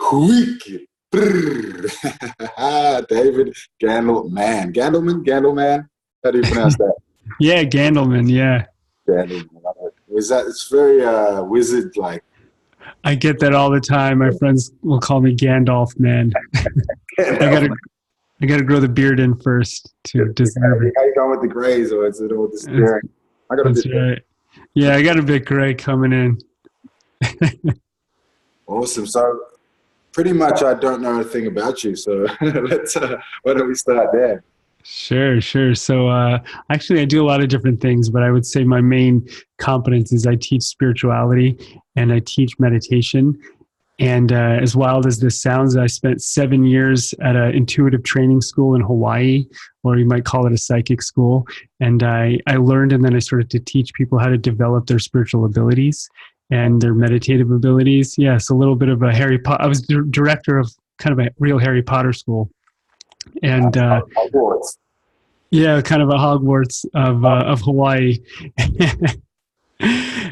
Quick. David Gandelman. How do you pronounce that? Yeah, Gandelman. Yeah. Gandelman. Is that? It's very wizard-like. I get that all the time. My friends will call me Gandalf, man. I gotta grow the beard in first to deserve it. How you going with the grays, or is it all disappearing? That's right. Yeah, I got a bit gray coming in. Awesome. So, pretty much, I don't know a thing about you. So, why don't we start there? Sure. So, actually, I do a lot of different things, but I would say my main competence is I teach spirituality and I teach meditation. And as wild as this sounds, I spent 7 years at an intuitive training school in Hawaii, or you might call it a psychic school. And I learned, and then I started to teach people how to develop their spiritual abilities and their meditative abilities. Yes, a little bit of a Harry Potter. I was director of kind of a real Harry Potter school. And yeah, kind of a Hogwarts of Hawaii.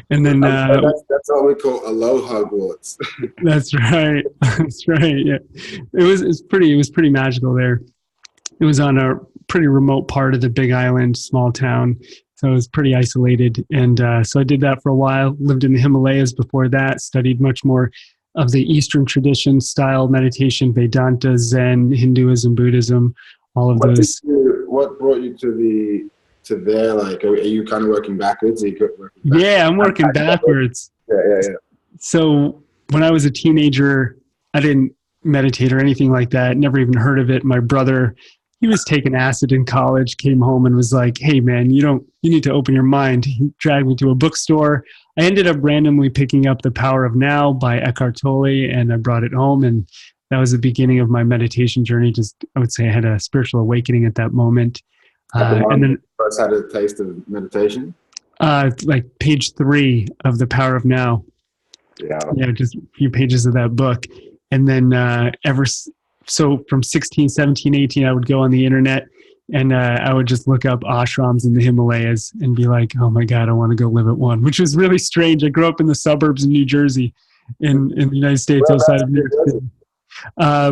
And then that's what we call a low Hogwarts. That's right. Yeah, it was pretty magical there. It was on a pretty remote part of the Big Island, small town, so it was pretty isolated. And so I did that for a while. Lived in the Himalayas before that. Studied much more of the Eastern tradition style meditation, Vedanta, Zen, Hinduism, Buddhism, all of those. What brought you to there? Like, are you kind of working backwards? Yeah, I'm working backwards. Yeah. So when I was a teenager, I didn't meditate or anything like that. Never even heard of it. My brother, he was taking acid in college, came home and was like, "Hey man, you need to open your mind." He dragged me to a bookstore. I ended up randomly picking up The Power of Now by Eckhart Tolle, and I brought it home, and that was the beginning of my meditation journey. I would say I had a spiritual awakening at that moment. And then first had a taste of meditation. Like page 3 of The Power of Now. Yeah, just a few pages of that book. And then so from 16, 17, 18, I would go on the internet and I would just look up ashrams in the Himalayas and be like, oh my God, I want to go live at one, which was really strange. I grew up in the suburbs of New Jersey in the United States, outside of New York City.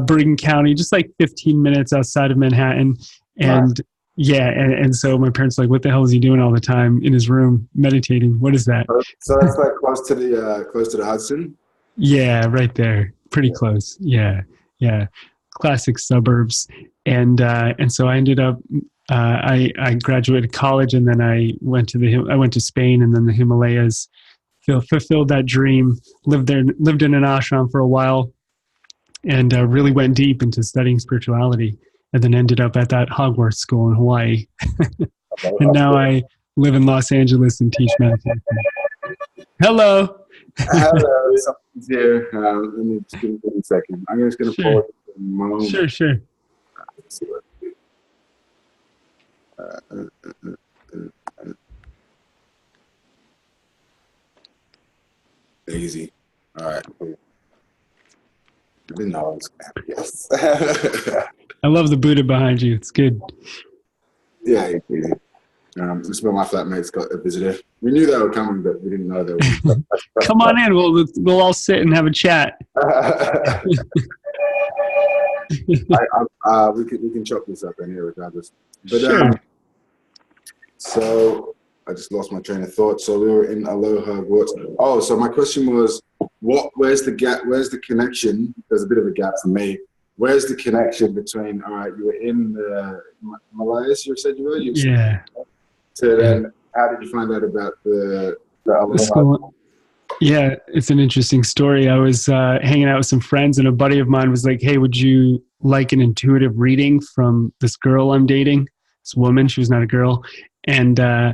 Bergen County, just like 15 minutes outside of Manhattan. And yeah, and so my parents were like, what the hell is he doing all the time in his room meditating? What is that? So that's like close to the Hudson? Yeah, right there. Pretty close. Yeah. Classic suburbs. And so I ended up I graduated college, and then I went to Spain and then the Himalayas, fulfilled that dream, lived in an ashram for a while, and really went deep into studying spirituality. And then ended up at that Hogwarts school in Hawaii. And now I live in Los Angeles and teach meditation. Hello. Hello, something's here. Let me just give me a second. I'm just going to pause for a moment. Sure. Let's see what I do. Easy. All right. Yes. I love the Buddha behind you. It's good. Yeah, easy. This one of my flatmates got a visitor. We knew they were coming, but we didn't know they were. Come on in. We'll all sit and have a chat. We can chop this up in here regardless. But sure. So I just lost my train of thought. So we were in Aloha. Oh, so my question was, where's the gap? Where's the connection? There's a bit of a gap for me. Where's the connection between, all right, you were in the Himalayas, you said you were? Yeah. So then how did you find out about the Aloha? Yeah, it's an interesting story. I was hanging out with some friends, and a buddy of mine was like, hey, would you like an intuitive reading from this girl I'm dating? This woman, she was not a girl. And I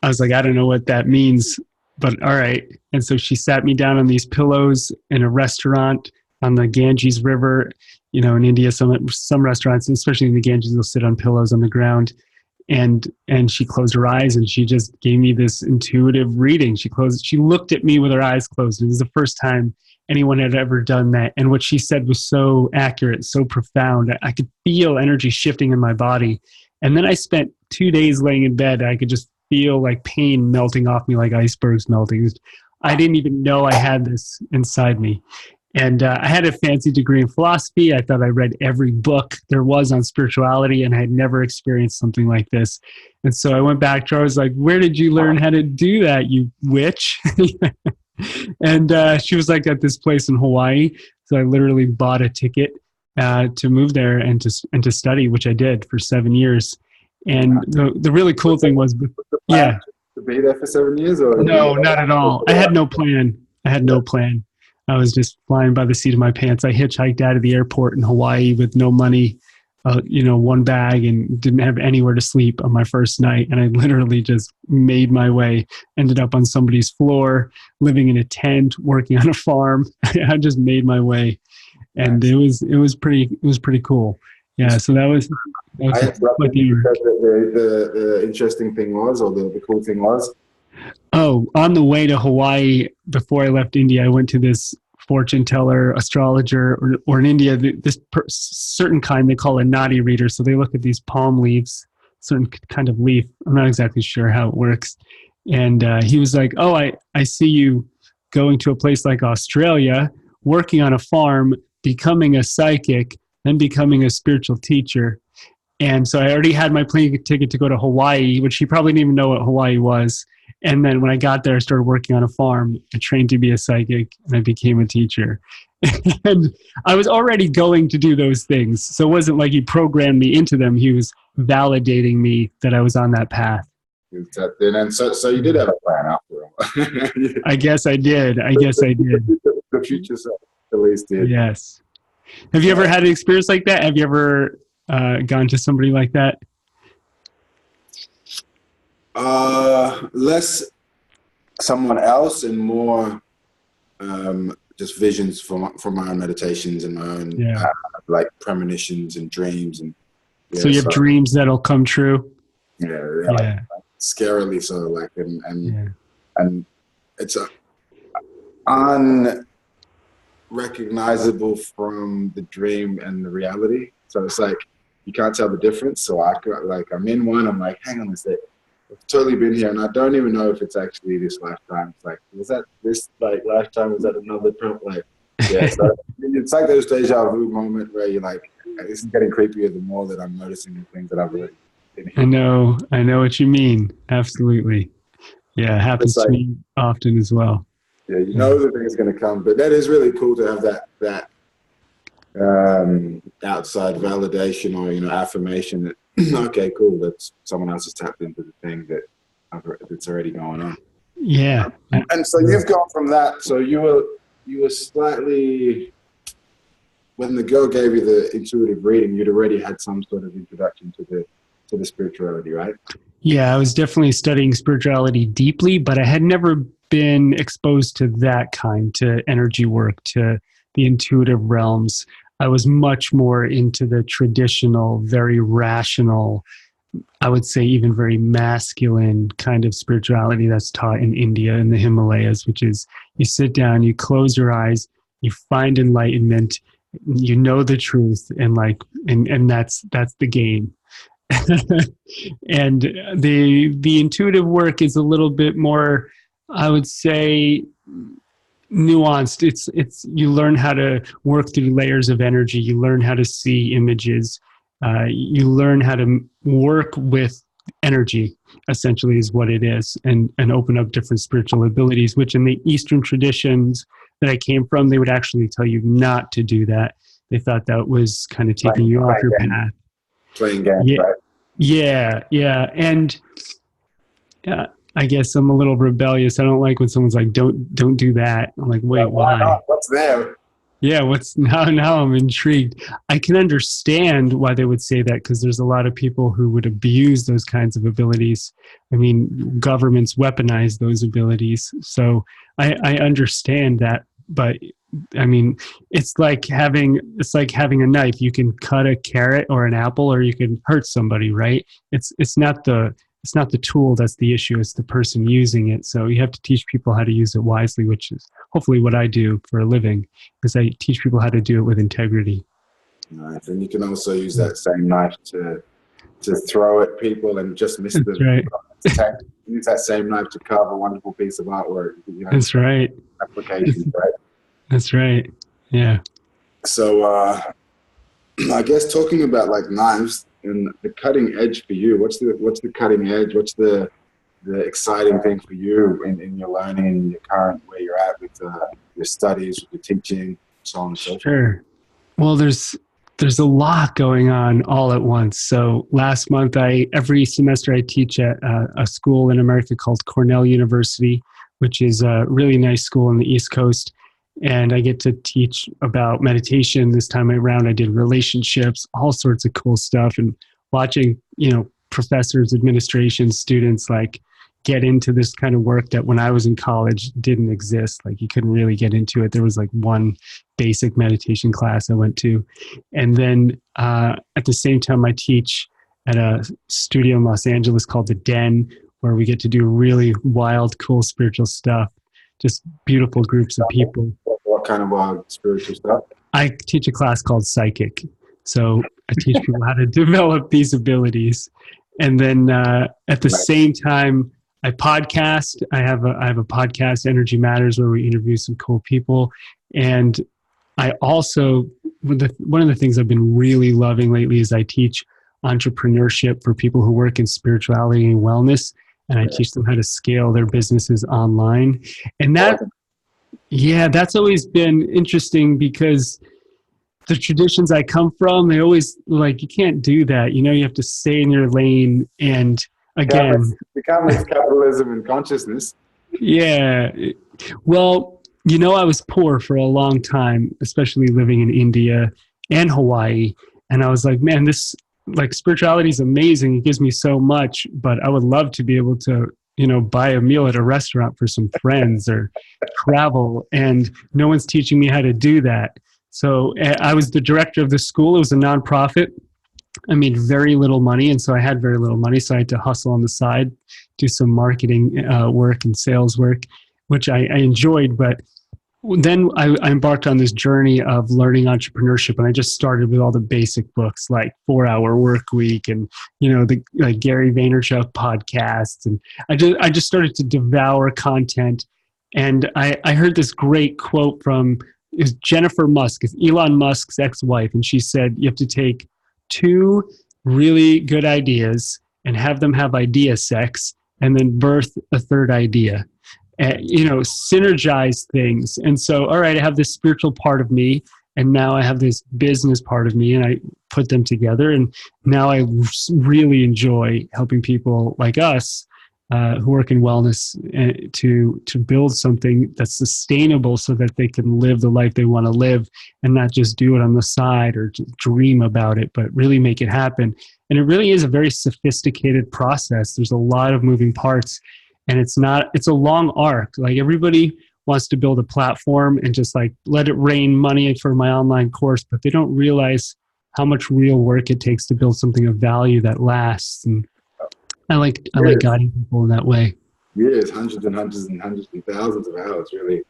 was like, I don't know what that means, but all right. And so she sat me down on these pillows in a restaurant on the Ganges River. You know, in India, some restaurants, especially in the Ganges, they'll sit on pillows on the ground. And she closed her eyes and she just gave me this intuitive reading. She looked at me with her eyes closed. It was the first time anyone had ever done that. And what she said was so accurate, so profound. I could feel energy shifting in my body. And then I spent 2 days laying in bed. I could just feel like pain melting off me, like icebergs melting. I didn't even know I had this inside me. And I had a fancy degree in philosophy. I thought I read every book there was on spirituality, and I had never experienced something like this. And so I went back to her. I was like, where did you learn how to do that, you witch? And she was like, at this place in Hawaii. So I literally bought a ticket to move there and to study, which I did for 7 years. And the really cool thing was, yeah. To be there for 7 years? Or no, not at all. I had no plan. I was just flying by the seat of my pants. I hitchhiked out of the airport in Hawaii with no money, one bag, and didn't have anywhere to sleep on my first night. And I literally just made my way, ended up on somebody's floor, living in a tent, working on a farm. I just made my way. And it was pretty cool. Yeah. So that was the interesting thing was, or the cool thing was. Oh, on the way to Hawaii, before I left India, I went to this fortune teller, astrologer, or in India, this certain kind they call a nadi reader. So they look at these palm leaves, certain kind of leaf. I'm not exactly sure how it works. And he was like, oh, I see you going to a place like Australia, working on a farm, becoming a psychic, then becoming a spiritual teacher. And so I already had my plane ticket to go to Hawaii, which he probably didn't even know what Hawaii was. And then when I got there, I started working on a farm. I trained to be a psychic, and I became a teacher. And I was already going to do those things. So it wasn't like he programmed me into them. He was validating me that I was on that path. And so you did have a plan after all. I guess I did. The future self at least did. Yes. Have you ever had an experience like that? Have you ever gone to somebody like that? Less someone else and more just visions from my own meditations and my own like premonitions and dreams. And so you have dreams that'll come true. Like, scarily so. Like and it's unrecognizable from the dream and the reality. So it's like you can't tell the difference. So I'm in one. I'm like, hang on a sec. I've totally been here, and I don't even know if it's actually this lifetime. It's like, was that this like lifetime? Was that another time? Like, yeah. So it's like those deja vu moment where you're like, this is getting creepier the more that I'm noticing the things that I've already been here. I know what you mean. Absolutely. Yeah, it happens to me often as well. Yeah, you know the thing is going to come, but that is really cool to have that outside validation or affirmation that okay, cool, that's someone else has tapped into the thing that's already going on. Yeah. And so you've gone from that. So you were slightly, when the girl gave you the intuitive reading, you'd already had some sort of introduction to the spirituality, right? Yeah, I was definitely studying spirituality deeply, but I had never been exposed to that kind, to energy work, to the intuitive realms. I was much more into the traditional, very rational, I would say even very masculine kind of spirituality that's taught in India and the Himalayas, which is you sit down, you close your eyes, you find enlightenment, you know the truth, and that's the game. And the intuitive work is a little bit more, I would say, nuanced. It's you learn how to work through layers of energy. You learn how to see images. You learn how to work with energy, essentially, is what it is, and open up different spiritual abilities, which in the Eastern traditions that I came from, they would actually tell you not to do that. They thought that was kind of taking you off your path. Playing games, right? Yeah. And I guess I'm a little rebellious. I don't like when someone's like, don't do that. I'm like, wait, why? Not? What's there? Yeah, now I'm intrigued. I can understand why they would say that, because there's a lot of people who would abuse those kinds of abilities. I mean, governments weaponize those abilities. So I understand that, but I mean, it's like having a knife. You can cut a carrot or an apple, or you can hurt somebody, right? It's not the tool that's the issue. It's the person using it. So you have to teach people how to use it wisely, which is hopefully what I do for a living, because I teach people how to do it with integrity. Nice. And you can also use that same knife to throw at people and just miss them. That's right. Use that same knife to carve a wonderful piece of artwork. That's right. Applications, right? That's right. Yeah. So I guess talking about like knives and the cutting edge for you, what's the cutting edge? What's the exciting thing for you in your learning and your current where you're at with your studies, with your teaching, so on and so forth? Sure. Well, there's a lot going on all at once. So last month, every semester I teach at a school in America called Cornell University, which is a really nice school on the East Coast. And I get to teach about meditation. This time around, I did relationships, all sorts of cool stuff, and watching, professors, administration, students like get into this kind of work that when I was in college didn't exist. Like you couldn't really get into it. There was like one basic meditation class I went to. And then at the same time, I teach at a studio in Los Angeles called The Den, where we get to do really wild, cool spiritual stuff. Just beautiful groups of people. What kind of wild spiritual stuff? I teach a class called Psychic. So I teach people how to develop these abilities. And then at the same time, I podcast. I have a podcast, Energy Matters, where we interview some cool people. And I also, one of the things I've been really loving lately is I teach entrepreneurship for people who work in spirituality and wellness. And I teach them how to scale their businesses online. And that's always been interesting because the traditions I come from, they always like, you can't do that. You have to stay in your lane. And again, become capitalism and consciousness. Yeah. Well, I was poor for a long time, especially living in India and Hawaii. And I was like, man, this like spirituality is amazing. It gives me so much, but I would love to be able to, buy a meal at a restaurant for some friends or travel. And no one's teaching me how to do that. So I was the director of the school. It was a nonprofit. I made very little money, and so I had very little money, so I had to hustle on the side, do some marketing work and sales work, which I enjoyed. But then I embarked on this journey of learning entrepreneurship, and I just started with all the basic books like 4-Hour Work Week and the like Gary Vaynerchuk podcasts, and I just started to devour content. And I heard this great quote from is Jennifer Musk, is Elon Musk's ex-wife, and she said you have to take 2 really good ideas and have them have idea sex and then birth a third idea. Synergize things. And so, all right, I have this spiritual part of me and now I have this business part of me and I put them together. And now I really enjoy helping people like us who work in wellness to build something that's sustainable so that they can live the life they want to live and not just do it on the side or dream about it, but really make it happen. And it really is a very sophisticated process. There's a lot of moving parts and it's a long arc. Like everybody wants to build a platform and just like let it rain money for my online course, but they don't realize how much real work it takes to build something of value that lasts. And I like guiding people in that way. Years, hundreds and hundreds and hundreds and thousands of hours, really.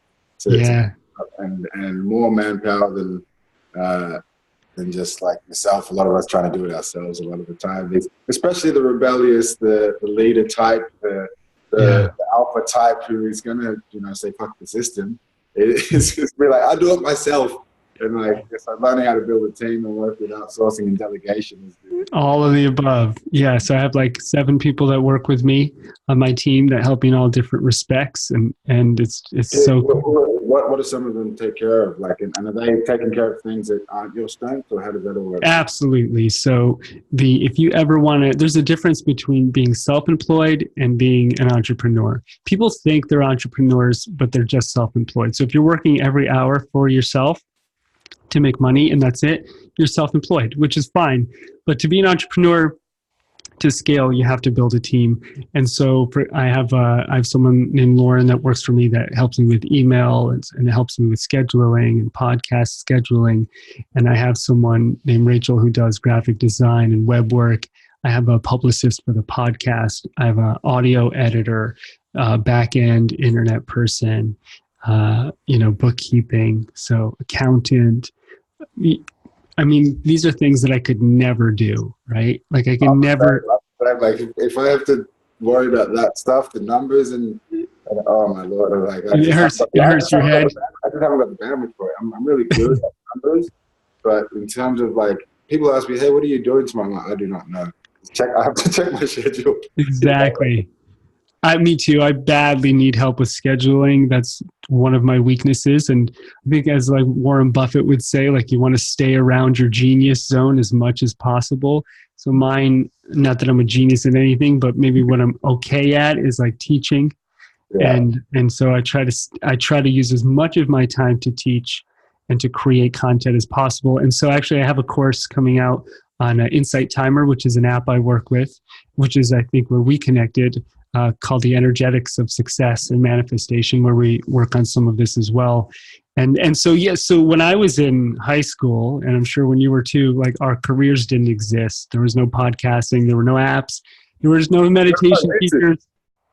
And more manpower than just like yourself. A lot of us trying to do it ourselves a lot of the time. Especially the rebellious, the leader type, the alpha type who is gonna say fuck the system. It's just be like, I do it myself. And like, so learning how to build a team and work with outsourcing and delegation is all of the above. Yeah. So I have like 7 people that work with me on my team that help me in all different respects. And it's so cool. What do some of them take care of? Like, and are they taking care of things that aren't your strength, or how does that all work? Absolutely. So if you ever want to, there's a difference between being self-employed and being an entrepreneur. People think they're entrepreneurs, but they're just self-employed. So if you're working every hour for yourself to make money and that's it, you're self-employed, which is fine. But to be an entrepreneur, to scale, you have to build a team. And so I have someone named Lauren that works for me that helps me with email and helps me with scheduling and podcast scheduling. And I have someone named Rachel who does graphic design and web work. I have a publicist for the podcast. I have an audio editor, back-end internet person, bookkeeping, so accountant. I mean, these are things that I could never do, right? Like I can never. Like if I have to worry about that stuff, the numbers and Oh my Lord. I'm like, It hurts your head. I just haven't got the bandwidth for it. I'm really good at numbers, but in terms of like, people ask me, hey, what are you doing tomorrow? I'm like, I do not know. I have to check my schedule. Exactly. Me too. I badly need help with scheduling. That's one of my weaknesses. And I think, as like Warren Buffett would say, like, you want to stay around your genius zone as much as possible. So mine, not that I'm a genius in anything, but maybe what I'm okay at is like teaching. Yeah. And so I try to use as much of my time to teach and to create content as possible. And so actually I have a course coming out on Insight Timer, which is an app I work with, which is, I think, where we connected, called The Energetics of Success and Manifestation, where we work on some of this as well. And so, so when I was in high school, and I'm sure when you were too, like, our careers didn't exist. There was no podcasting, there were no apps, there was no meditation teachers.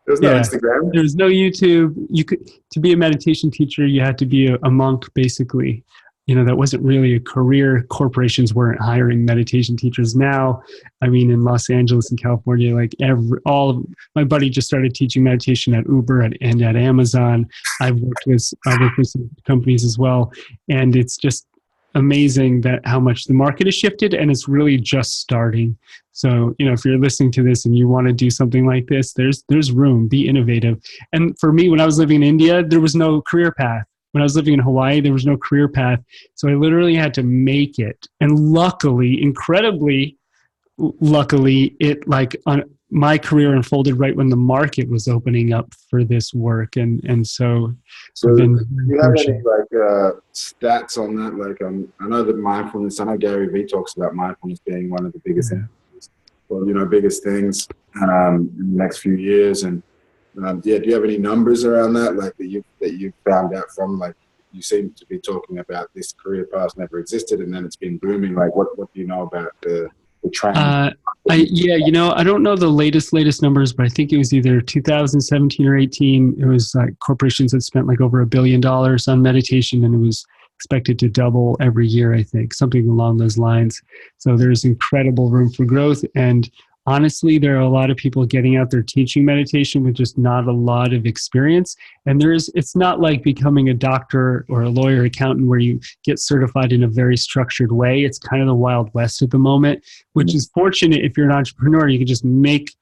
There was no Instagram. There was no YouTube. To be a meditation teacher, you had to be a monk, basically. That wasn't really a career. Corporations weren't hiring meditation teachers. Now, I mean, in Los Angeles and California, like my buddy just started teaching meditation at Uber and at Amazon. I've worked with some companies as well. And it's just amazing that how much the market has shifted, and it's really just starting. So, if you're listening to this and you want to do something like this, there's room, be innovative. And for me, when I was living in India, there was no career path. When I was living in Hawaii, there was no career path. So I literally had to make it. And luckily, incredibly luckily, my career unfolded right when the market was opening up for this work. And so do you have any stats on that? Like, I know that mindfulness, I know Gary Vee talks about mindfulness being one of the biggest biggest things in the next few years. And do you have any numbers around that, like that you found out from? Like, you seem to be talking about this career path never existed, and then it's been booming. Like, what do you know about the trend? I don't know the latest numbers, but I think it was either 2017 or 18. It was like corporations that spent like over $1 billion on meditation, and it was expected to double every year, I think, something along those lines. So there's incredible room for growth. And honestly, there are a lot of people getting out there teaching meditation with just not a lot of experience. And it's not like becoming a doctor or a lawyer, accountant, where you get certified in a very structured way. It's kind of the Wild West at the moment, which is fortunate if you're an entrepreneur. You can just make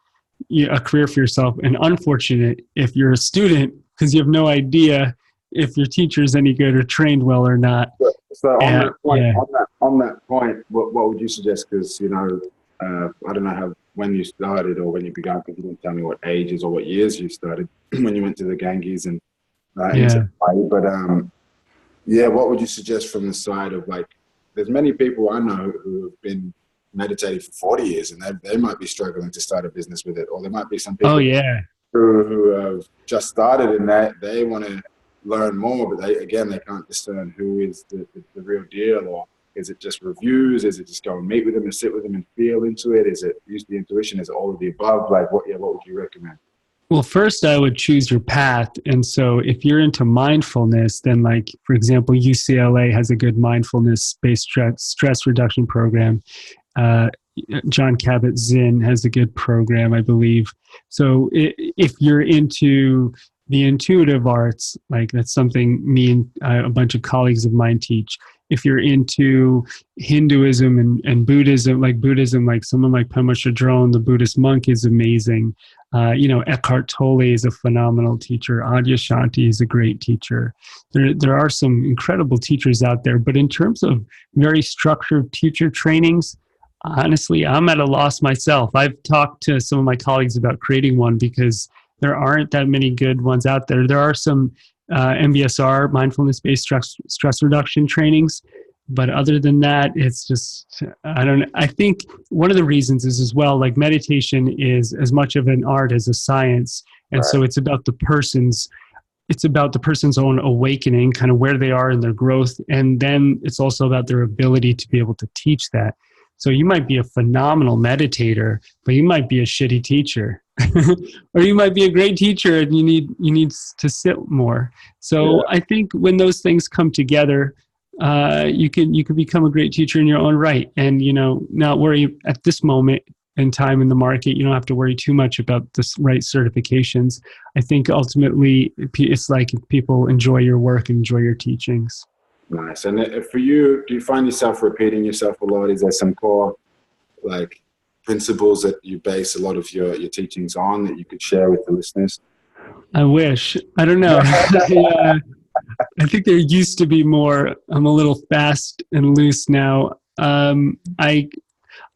a career for yourself, and unfortunate if you're a student, because you have no idea if your teacher is any good or trained well or not. So on that point, what would you suggest? Because, I don't know when you started or when you began, because you didn't tell me what ages or what years you started when you went to the Ganges and into Hawaii. But what would you suggest from the side of, like, there's many people I know who have been meditating for 40 years and they might be struggling to start a business with it, or there might be some people who have just started and they want to learn more, but they can't discern who is the real deal, or is it just reviews? Is it just go and meet with them and sit with them and feel into it? Is it use the intuition? Is it all of the above? Like, what would you recommend? Well, first I would choose your path. And so if you're into mindfulness, then, like, for example, UCLA has a good mindfulness-based stress reduction program. John Kabat-Zinn has a good program, I believe. So if you're into the intuitive arts, like, that's something me and a bunch of colleagues of mine teach. If you're into Hinduism and Buddhism, like someone like Pema Chodron, the Buddhist monk, is amazing. Eckhart Tolle is a phenomenal teacher. Adyashanti is a great teacher. There are some incredible teachers out there, but in terms of very structured teacher trainings, honestly, I'm at a loss myself. I've talked to some of my colleagues about creating one because there aren't that many good ones out there. There are some MBSR, mindfulness-based stress reduction trainings. But other than that, it's just, I think one of the reasons is as well, like, meditation is as much of an art as a science. And so it's about the person's own awakening, kind of where they are in their growth. And then it's also about their ability to be able to teach that. So you might be a phenomenal meditator, but you might be a shitty teacher. Or you might be a great teacher and you need to sit more. So I think when those things come together, you can become a great teacher in your own right, and not worry at this moment and time in the market. You don't have to worry too much about the right certifications. I think ultimately it's like if people enjoy your work and enjoy your teachings. Nice. And for you, do you find yourself repeating yourself a lot? Is there some core like principles that you base a lot of your teachings on that you could share with the listeners? I wish. I don't know. I think there used to be more. I'm a little fast and loose now.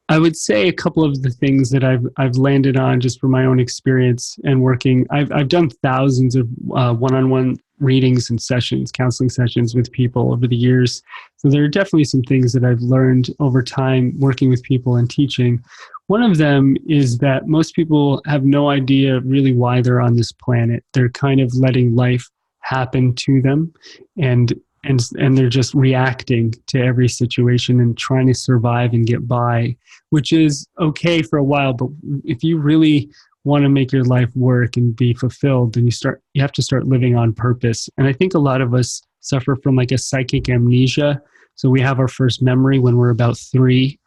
I would say a couple of the things that I've landed on just from my own experience and working. I've done thousands of one-on-one readings and sessions, counseling sessions with people over the years. So there are definitely some things that I've learned over time working with people and teaching. One of them is that most people have no idea really why they're on this planet. They're kind of letting life happen to them, and they're just reacting to every situation and trying to survive and get by, which is okay for a while. But if you really want to make your life work and be fulfilled, then you have to start living on purpose. And I think a lot of us suffer from like a psychic amnesia. So we have our first memory when we're about 3.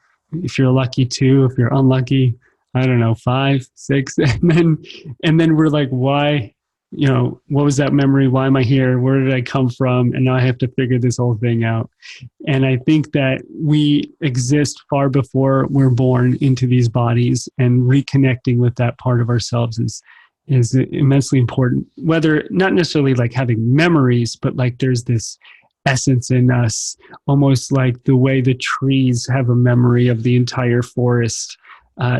If you're lucky, 2. If you're unlucky, I don't know, 5, 6. And then we're like, why? You know, what was that memory? Why am I here? Where did I come from? And now I have to figure this whole thing out. And I think that we exist far before we're born into these bodies, and reconnecting with that part of ourselves is immensely important. Whether not necessarily like having memories, but like there's this essence in us, almost like the way the trees have a memory of the entire forest.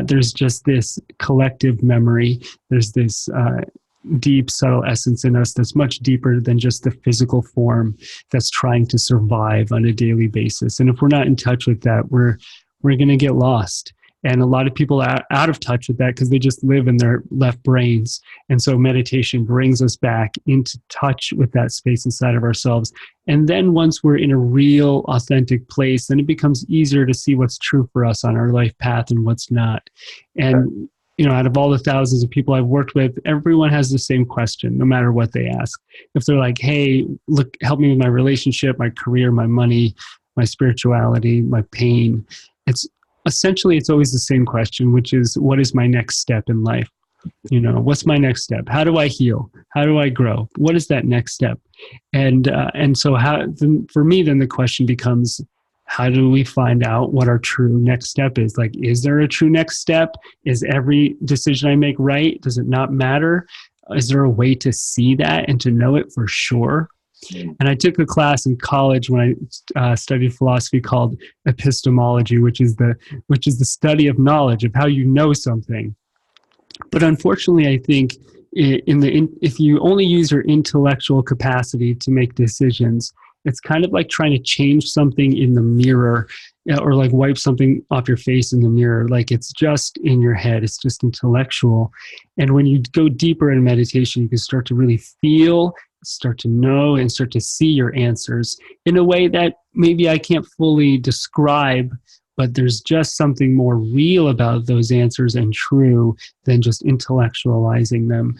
There's just this collective memory. There's this deep, subtle essence in us that's much deeper than just the physical form that's trying to survive on a daily basis. And if we're not in touch with that, we're going to get lost. And a lot of people are out of touch with that because they just live in their left brains. And so meditation brings us back into touch with that space inside of ourselves. And then once we're in a real, authentic place, then it becomes easier to see what's true for us on our life path and what's not. And you know, out of all the thousands of people I've worked with, everyone has the same question, no matter what they ask. If they're like, hey, look, help me with my relationship, my career, my money, my spirituality, my pain, it's always the same question, which is, what is my next step in life? You know, what's my next step? How do I heal? How do I grow? What is that next step? And so for me, then the question becomes, how do we find out what our true next step is? Like, is there a true next step? Is every decision I make right? Does it not matter? Is there a way to see that and to know it for sure? And I took a class in college when I studied philosophy called epistemology, which is the study of knowledge, of how you know something. But unfortunately, I think if you only use your intellectual capacity to make decisions, it's kind of like trying to change something in the mirror, or like wipe something off your face in the mirror. Like it's just in your head. It's just intellectual. And when you go deeper in meditation, you can start to really feel, start to know, and start to see your answers in a way that maybe I can't fully describe, but there's just something more real about those answers and true than just intellectualizing them.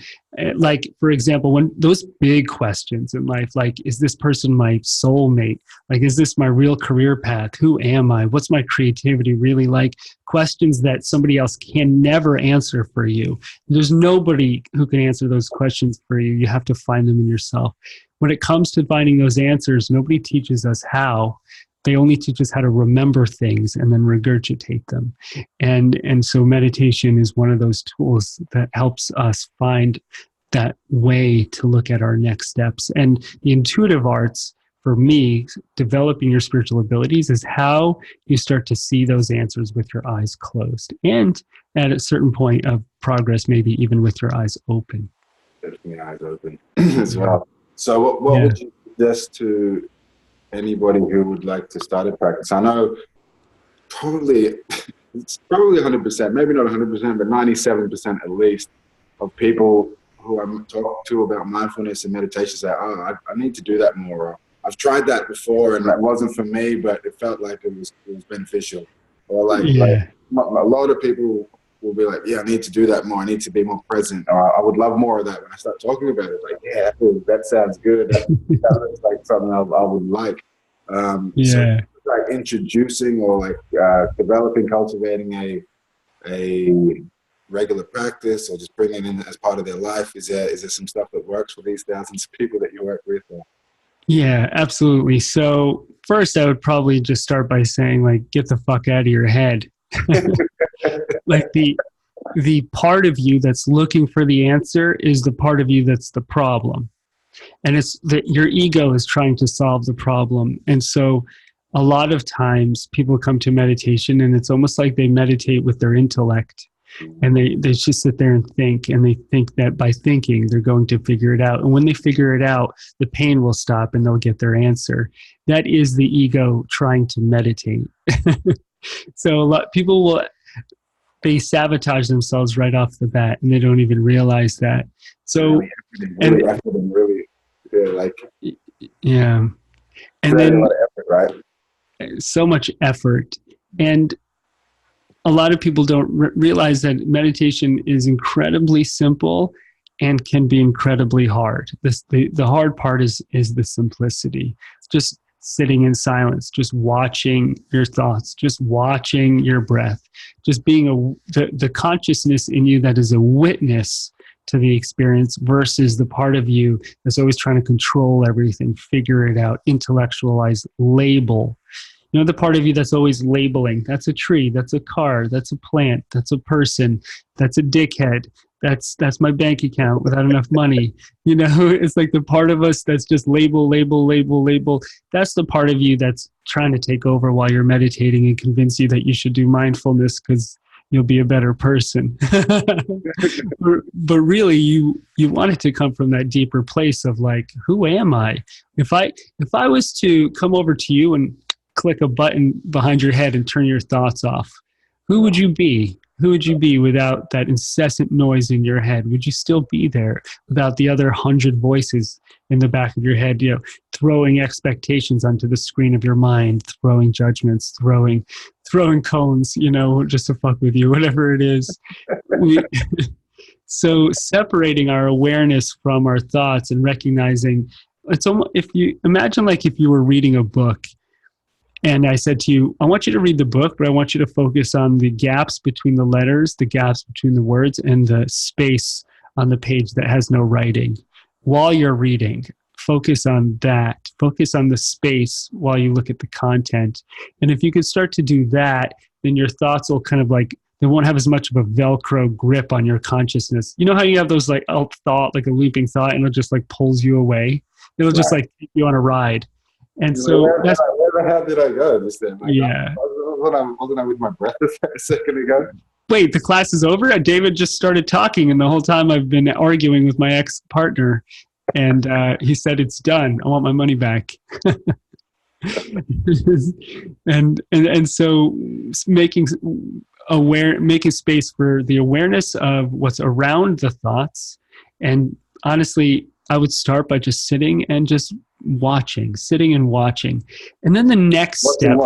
Like, for example, when those big questions in life, like, is this person my soulmate? Like, is this my real career path? Who am I? What's my creativity really like? Questions that somebody else can never answer for you. There's nobody who can answer those questions for you. You have to find them in yourself. When it comes to finding those answers, nobody teaches us how. They only teach us how to remember things and then regurgitate them. And so meditation is one of those tools that helps us find that way to look at our next steps. And the intuitive arts, for me, developing your spiritual abilities is how you start to see those answers with your eyes closed. And at a certain point of progress, maybe even with your eyes open. Keeping your eyes open as well. So what would you suggest to anybody who would like to start a practice? I know it's probably 100%, maybe not 100%, but 97% at least of people who I'm talking to about mindfulness and meditation say, I need to do that more. I've tried that before and that wasn't for me, but it felt like it was beneficial. Or like a lot of people will be like, yeah, I need to do that more. I need to be more present. Or I would love more of that. When I start talking about it, like, yeah, that sounds good. That looks like something I would like. So like introducing or like developing, cultivating a a regular practice, or just bring it in as part of their life? Is there some stuff that works for these thousands of people that you work with? Or? Yeah, absolutely. So first, I would probably just start by saying, like, get the fuck out of your head. Like the part of you that's looking for the answer is the part of you that's the problem. And it's that your ego is trying to solve the problem. And so a lot of times people come to meditation and it's almost like they meditate with their intellect, and they just sit there and they think that by thinking they're going to figure it out. And when they figure it out, the pain will stop and they'll get their answer. That is the ego trying to meditate. So a lot people they sabotage themselves right off the bat, and they don't even realize that. So, yeah, and then a lot of effort, right? So much effort, and a lot of people don't realize that meditation is incredibly simple and can be incredibly hard. The hard part is the simplicity. It's just sitting in silence, just watching your thoughts, just watching your breath, just being the consciousness in you that is a witness to the experience versus the part of you that's always trying to control everything, figure it out, intellectualize, label. You know, the part of you that's always labeling. That's a tree, that's a car, that's a plant, that's a person, that's a dickhead. That's my bank account without enough money. You know, it's like the part of us that's just label. That's the part of you that's trying to take over while you're meditating and convince you that you should do mindfulness because you'll be a better person. But really, you want it to come from that deeper place of like, who am I? If I was to come over to you and click a button behind your head and turn your thoughts off, who would you be? Who would you be without that incessant noise in your head? Would you still be there without the other 100 voices in the back of your head, you know, throwing expectations onto the screen of your mind, throwing judgments, throwing cones, you know, just to fuck with you, whatever it is. So separating our awareness from our thoughts and recognizing, it's almost, if you imagine like if you were reading a book, and I said to you, I want you to read the book, but I want you to focus on the gaps between the letters, the gaps between the words, and the space on the page that has no writing. While you're reading, focus on that. Focus on the space while you look at the content. And if you can start to do that, then your thoughts will kind of like, they won't have as much of a Velcro grip on your consciousness. You know how you have those like thought, like a looping thought, and it just like pulls you away? It'll just like take you on a ride. And so where the hell did I go just then? Like, yeah. Wasn't I with my breath a second ago? Wait, the class is over? David just started talking, and the whole time I've been arguing with my ex-partner, and he said, it's done. I want my money back. and so making space for the awareness of what's around the thoughts. And honestly, I would start by just sitting and just sitting and watching. And then the next step,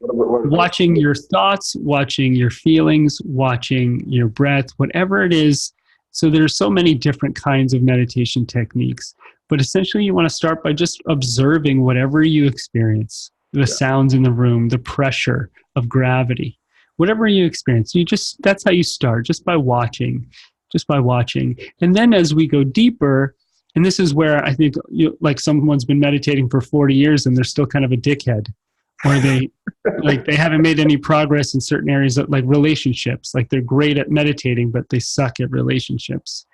watching your thoughts, watching your feelings, watching your breath, whatever it is. So there's so many different kinds of meditation techniques, but essentially you want to start by just observing whatever you experience, the sounds in the room, the pressure of gravity, whatever you experience. That's how you start, just by watching. And then as we go deeper, and this is where I think like someone's been meditating for 40 years and they're still kind of a dickhead, or they haven't made any progress in certain areas of like relationships. Like they're great at meditating, but they suck at relationships.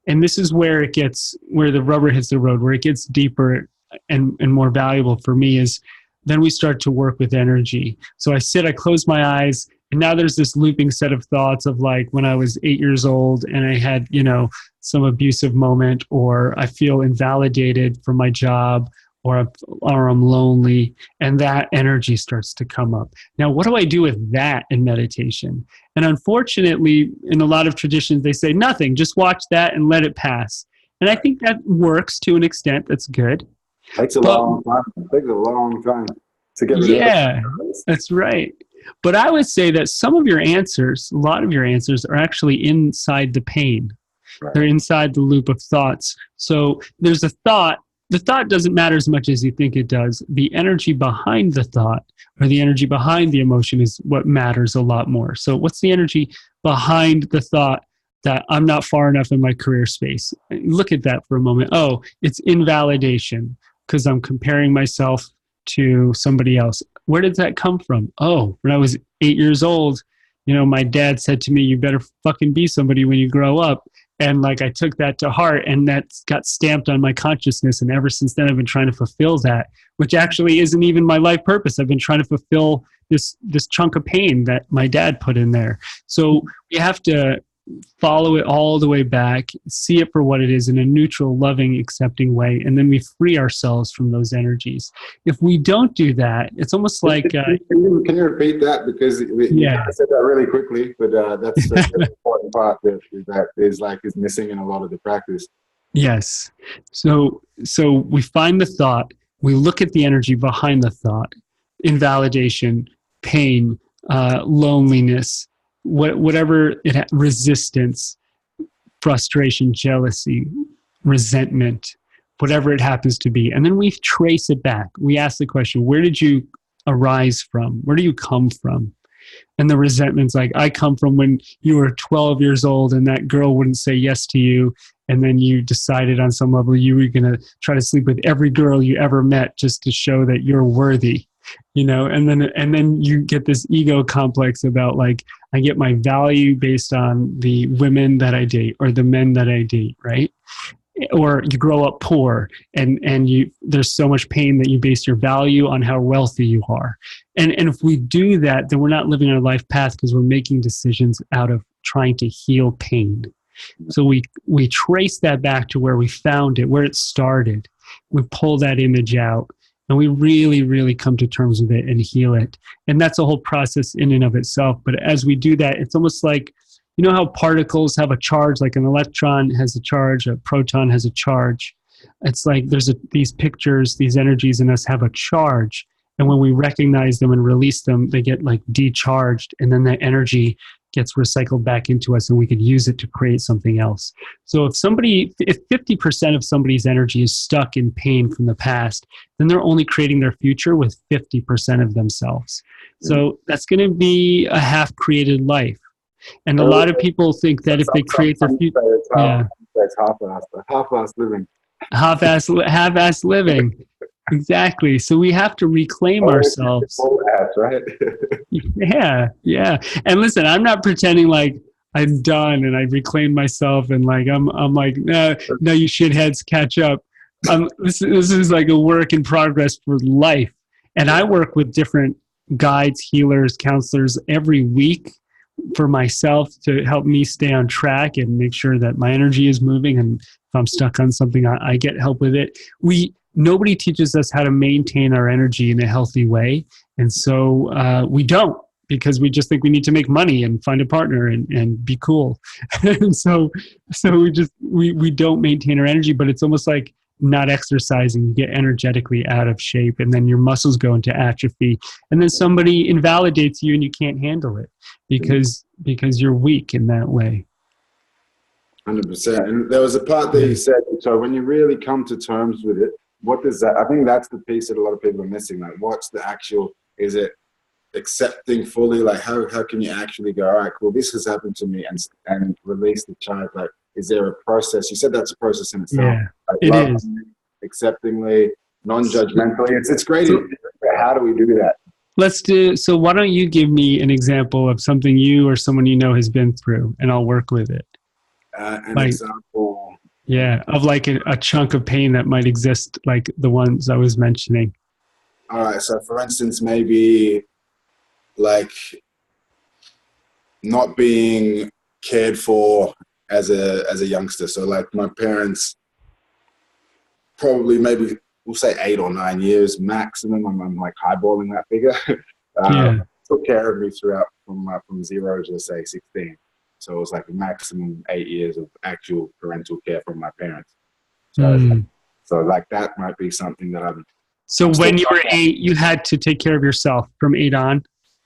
And this is where the rubber hits the road, where it gets deeper and more valuable for me is then we start to work with energy. So I close my eyes, and now there's this looping set of thoughts of like when I was 8 years old and I had, you know, some abusive moment, or I feel invalidated for my job, or I'm lonely, and that energy starts to come up. Now, what do I do with that in meditation? And unfortunately, in a lot of traditions, they say nothing, just watch that and let it pass. And I think that works to an extent. That's good. Takes a long time to get rid of it. Yeah, that's right. But I would say that a lot of your answers are actually inside the pain. Right. They're inside the loop of thoughts. So there's a thought the thought doesn't matter as much as you think it does. The energy behind the thought or the energy behind the emotion is what matters a lot more. So what's the energy behind the thought that I'm not far enough in my career space? Look at that for a moment. Oh, it's invalidation because I'm comparing myself to somebody else. Where did that come from? Oh, when I was 8 years old, my dad said to me, you better fucking be somebody when you grow up. And like, I took that to heart, and that got stamped on my consciousness. And ever since then, I've been trying to fulfill that, which actually isn't even my life purpose. I've been trying to fulfill this chunk of pain that my dad put in there. So we have to follow it all the way back, see it for what it is in a neutral, loving, accepting way, and then we free ourselves from those energies. If we don't do that, it's almost like... Can you repeat that? Because you kind of said that really quickly, but that's an important part that is missing in a lot of the practice. Yes. So we find the thought, we look at the energy behind the thought, invalidation, pain, loneliness, whatever resistance, frustration, jealousy, resentment, whatever it happens to be. And then we trace it back. We ask the question, where did you arise from? Where do you come from? And the resentment's like, I come from when you were 12 years old and that girl wouldn't say yes to you. And then you decided on some level you were going to try to sleep with every girl you ever met just to show that you're worthy. And then you get this ego complex about like, I get my value based on the women that I date or the men that I date, right? Or you grow up poor and there's so much pain that you base your value on how wealthy you are. And if we do that, then we're not living our life path because we're making decisions out of trying to heal pain. So we trace that back to where we found it, where it started. We pull that image out. And we really, really come to terms with it and heal it. And that's a whole process in and of itself. But as we do that, it's almost like, how particles have a charge, like an electron has a charge, a proton has a charge. It's like there's these pictures, these energies in us have a charge. And when we recognize them and release them, they get like decharged. And then that energy gets recycled back into us and we could use it to create something else. So if 50% of somebody's energy is stuck in pain from the past, then they're only creating their future with 50% of themselves. So that's going to be a half-created life. And a lot of people think that if they create their future... That's half-ass living. Half-ass living. Exactly. So we have to reclaim ourselves. Right? Yeah. And listen, I'm not pretending like I'm done and I reclaimed myself and like I'm like, no, you shitheads, catch up. This is like a work in progress for life. And I work with different guides, healers, counselors every week for myself to help me stay on track and make sure that my energy is moving. And if I'm stuck on something, I get help with it. Nobody teaches us how to maintain our energy in a healthy way. And so we don't, because we just think we need to make money and find a partner and be cool. And so we don't maintain our energy, but it's almost like not exercising. You get energetically out of shape and then your muscles go into atrophy. And then somebody invalidates you and you can't handle it because you're weak in that way. 100%. And there was a part that you said, so when you really come to terms with it, what does that, I think that's the piece that a lot of people are missing. Like, what's the actual, is it accepting fully? Like, how can you actually go, all right, cool, this has happened to me and release the child? Like, is there a process? You said that's a process in itself. Yeah, like, it is. Acceptingly, non-judgmentally. It's great. How do we do that? So why don't you give me an example of something you or someone you know has been through and I'll work with it. An example. Yeah, of like a chunk of pain that might exist, like the ones I was mentioning. All right, so for instance, maybe like not being cared for as a youngster. So like my parents, probably maybe we'll say 8 or 9 years maximum. I'm like highballing that figure. Took care of me throughout from 0 to say 16. So it was like a maximum 8 years of actual parental care from my parents. So like that might be something that I'm... So when you were 8, you had to take care of yourself from 8 on?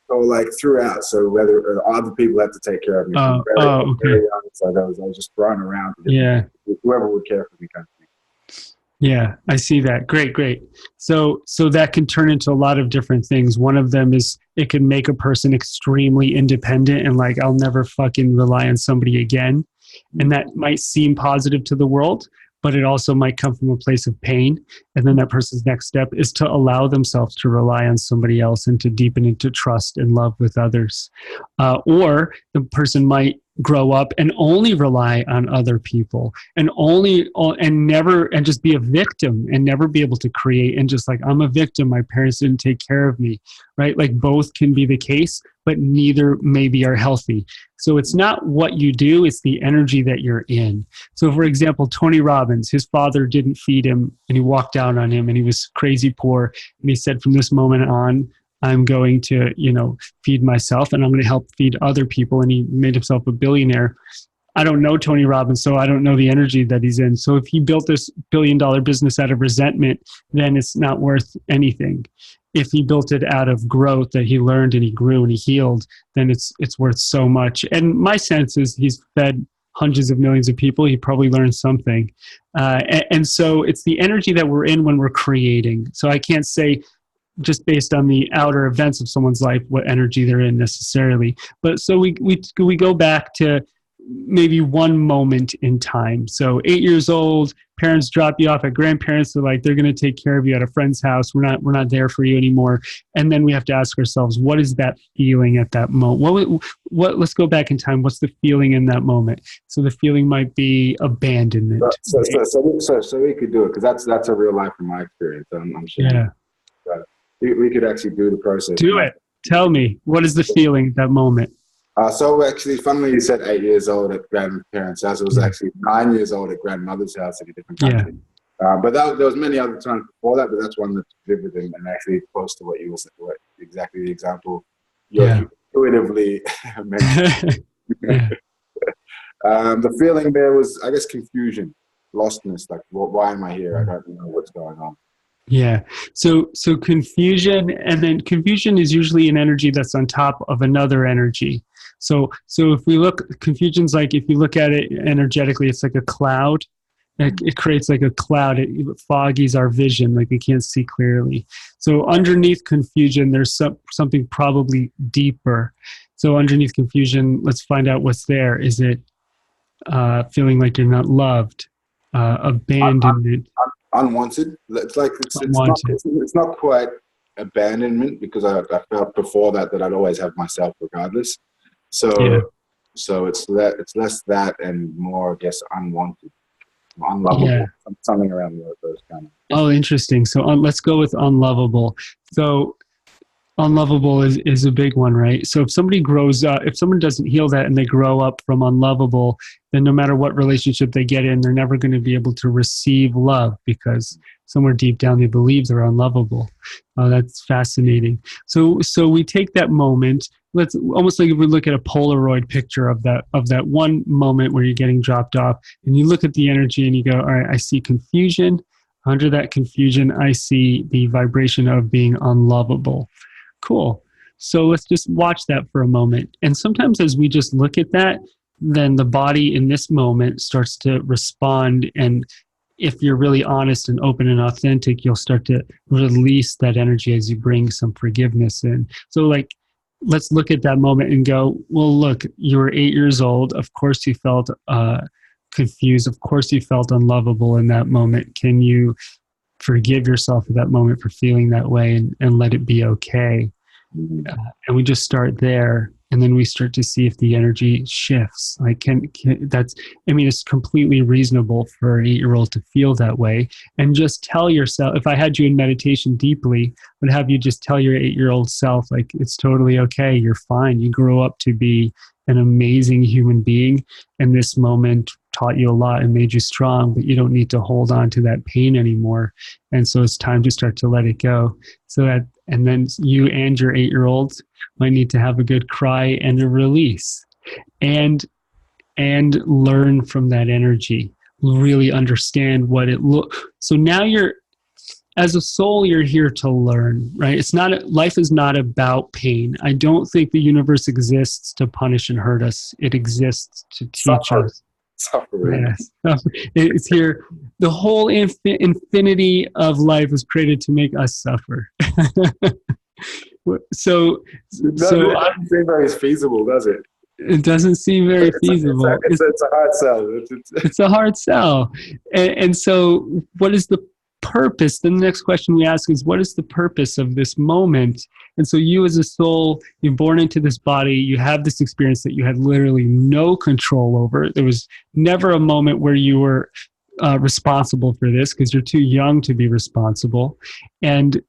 So like throughout. So whether other people had to take care of me from very young. So I was just running around. Whoever would care for me kind of thing. Yeah, I see that. Great, great. So that can turn into a lot of different things. One of them is it can make a person extremely independent and like, I'll never fucking rely on somebody again. And that might seem positive to the world, but it also might come from a place of pain. And then that person's next step is to allow themselves to rely on somebody else and to deepen into trust and love with others. Or the person might grow up and only rely on other people and just be a victim and never be able to create, and just like, I'm a victim, my parents didn't take care of me, right? Like both can be the case, but neither maybe are healthy. So it's not what you do, it's the energy that you're in. So for example, Tony Robbins, his father didn't feed him and he walked out on him and he was crazy poor. And he said, from this moment on, I'm going to, feed myself and I'm going to help feed other people. And he made himself a billionaire. I don't know Tony Robbins, so I don't know the energy that he's in. So if he built this $1 billion business out of resentment, then it's not worth anything. If he built it out of growth that he learned and he grew and he healed, then it's worth so much. And my sense is he's fed hundreds of millions of people. He probably learned something. And so it's the energy that we're in when we're creating. So I can't say just based on the outer events of someone's life what energy they're in necessarily. But so we go back to maybe one moment in time. So 8 years old, parents drop you off at grandparents. They're like, they're going to take care of you at a friend's house. We're not there for you anymore. And then we have to ask ourselves, what is that feeling at that moment? Let's go back in time. What's the feeling in that moment? So the feeling might be abandonment. So we could do it, because that's a real life from my experience. I'm sure. Yeah. We could actually do the process. Do it. Tell me, what is the feeling at that moment? So actually, funnily, you said 8 years old at grandparents' house. It was actually 9 years old at grandmother's house in a different country. Yeah. But there was many other times before that, but that's one that's vivid and actually close to what you were saying, exactly the example you intuitively mentioned. Yeah. The feeling there was, I guess, confusion, lostness, like, why am I here? I don't know what's going on. Yeah. So confusion, and then confusion is usually an energy that's on top of another energy. So if we look, confusion's like, if you look at it energetically, it's like a cloud. It creates like a cloud. It foggies our vision, like we can't see clearly. So underneath confusion, there's something probably deeper. So underneath confusion, let's find out what's there. Is it feeling like you're not loved? Abandonment? Unwanted. It's not quite abandonment, because I felt before that I'd always have myself regardless. So it's less that and more, I guess, unwanted, unlovable, something around those kind of. Oh, interesting. So let's go with unlovable. So unlovable is a big one, right? So if somebody grows up, if someone doesn't heal that and they grow up from unlovable, then no matter what relationship they get in, they're never going to be able to receive love, because somewhere deep down they believe they're unlovable. That's fascinating. So we take that moment. Let's almost like if we look at a Polaroid picture of that one moment where you're getting dropped off, and you look at the energy and you go, all right, I see confusion. Under that confusion, I see the vibration of being unlovable. Cool. So let's just watch that for a moment. And sometimes as we just look at that, then the body in this moment starts to respond. And if you're really honest and open and authentic, you'll start to release that energy as you bring some forgiveness in. So like, let's look at that moment and go, well, look, you were 8 years old. Of course you felt confused. Of course you felt unlovable in that moment. Can you forgive yourself at that moment for feeling that way and let it be okay? And we just start there, and then we start to see if the energy shifts. Like, it's completely reasonable for an 8-year-old to feel that way. And just tell yourself, if I had you in meditation deeply, I would have you just tell your 8-year-old self, like, it's totally okay. You're fine. You grow up to be an amazing human being, and this moment taught you a lot and made you strong, but you don't need to hold on to that pain anymore. And so it's time to start to let it go. And then you and your 8-year-old might need to have a good cry and a release, and learn from that energy, really understand what it looks. So now as a soul, you're here to learn, right? Life is not about pain. I don't think the universe exists to punish and hurt us. It exists to teach us. Suffering. Yes. It's here. The whole infinity of life was created to make us suffer. so, It so doesn't seem very feasible, does it? it doesn't seem very feasible. It's a hard sell. It's a hard sell. And so what is the purpose? Then the next question we ask is, what is the purpose of this moment? And so you as a soul, you're born into this body, you have this experience that you had literally no control over. There was never a moment where you were responsible for this because you're too young to be responsible. And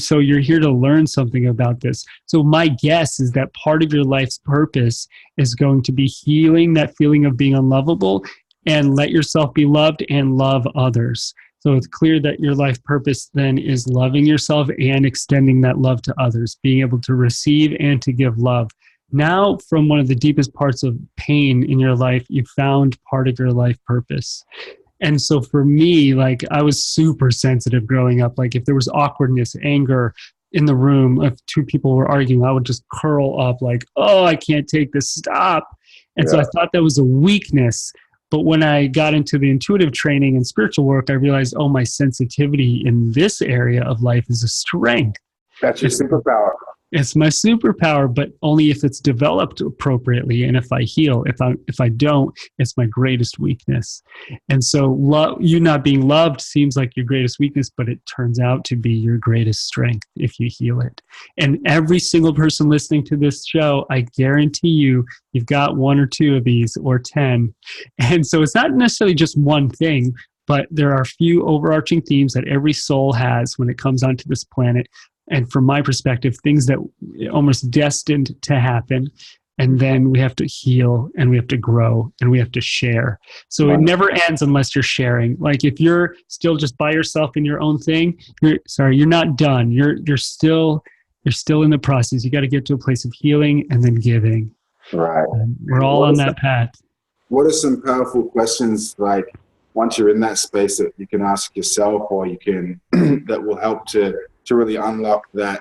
so you're here to learn something about this. So my guess is that part of your life's purpose is going to be healing that feeling of being unlovable and let yourself be loved and love others. So it's clear that your life purpose then is loving yourself and extending that love to others, being able to receive and to give love. Now, from one of the deepest parts of pain in your life, you found part of your life purpose. And so for me, like I was super sensitive growing up. Like if there was awkwardness, anger in the room, if two people were arguing, I would just curl up like, oh, I can't take this, stop. And so I thought that was a weakness. But when I got into the intuitive training and spiritual work, I realized, oh, my sensitivity in this area of life is a strength. That's your superpower. It's my superpower, but only if it's developed appropriately and if I heal. If I don't, it's my greatest weakness. And so you not being loved seems like your greatest weakness, but it turns out to be your greatest strength if you heal it. And every single person listening to this show, I guarantee you've got one or two of these or 10. And so it's not necessarily just one thing, but there are a few overarching themes that every soul has when it comes onto this planet. And from my perspective, things that are almost destined to happen. And then we have to heal and we have to grow and we have to share. So it never ends unless you're sharing. Like if you're still just by yourself in your own thing, you're not done. You're still in the process. You got to get to a place of healing and then giving. Right. And we're all on that path. What are some powerful questions, like once you're in that space, that you can ask yourself or you can, that will help to really unlock the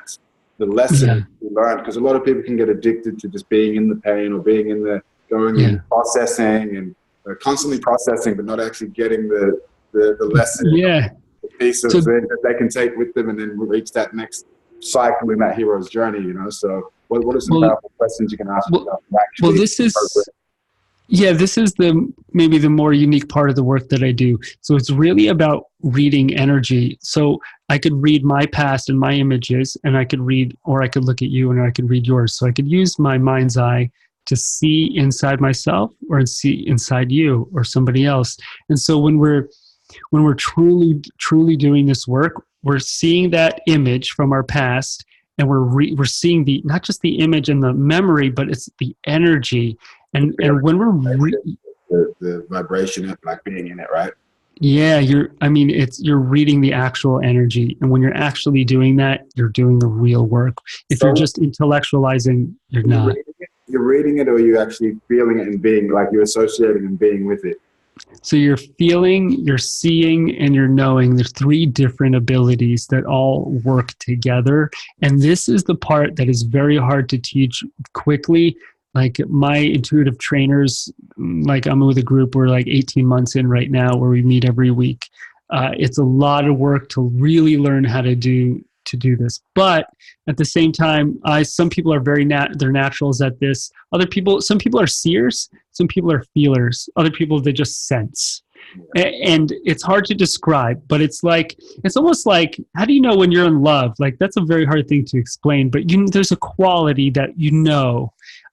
lesson you learned? Because a lot of people can get addicted to just being in the pain or being in the going and processing and constantly processing, but not actually getting the lesson, the piece of it that they can take with them and then reach that next cycle in that hero's journey, you know? So what are some powerful questions you can ask yourself? This is maybe the more unique part of the work that I do. So it's really about reading energy. So I could read my past and my images, and I could look at you and I could read yours. So I could use my mind's eye to see inside myself or see inside you or somebody else. And so when we're truly doing this work, we're seeing that image from our past, and we're seeing not just the image and the memory, but it's the energy. And when we're the vibration of like being in it, right? Yeah, you're reading the actual energy. And when you're actually doing that, you're doing the real work. If you're just intellectualizing, you're not. You're reading it, or you're actually feeling it and being like you're associating and being with it. So you're feeling, you're seeing, and you're knowing. There's 3 different abilities that all work together. And this is the part that is very hard to teach quickly. Like my intuitive trainers, like I'm with a group, we're like 18 months in right now where we meet every week. It's a lot of work to really learn how to do this. But at the same time, some people are they're naturals at this. Some people are seers, some people are feelers, other people, they just sense. And it's hard to describe, but it's almost like, how do you know when you're in love? Like that's a very hard thing to explain, but there's a quality that you know.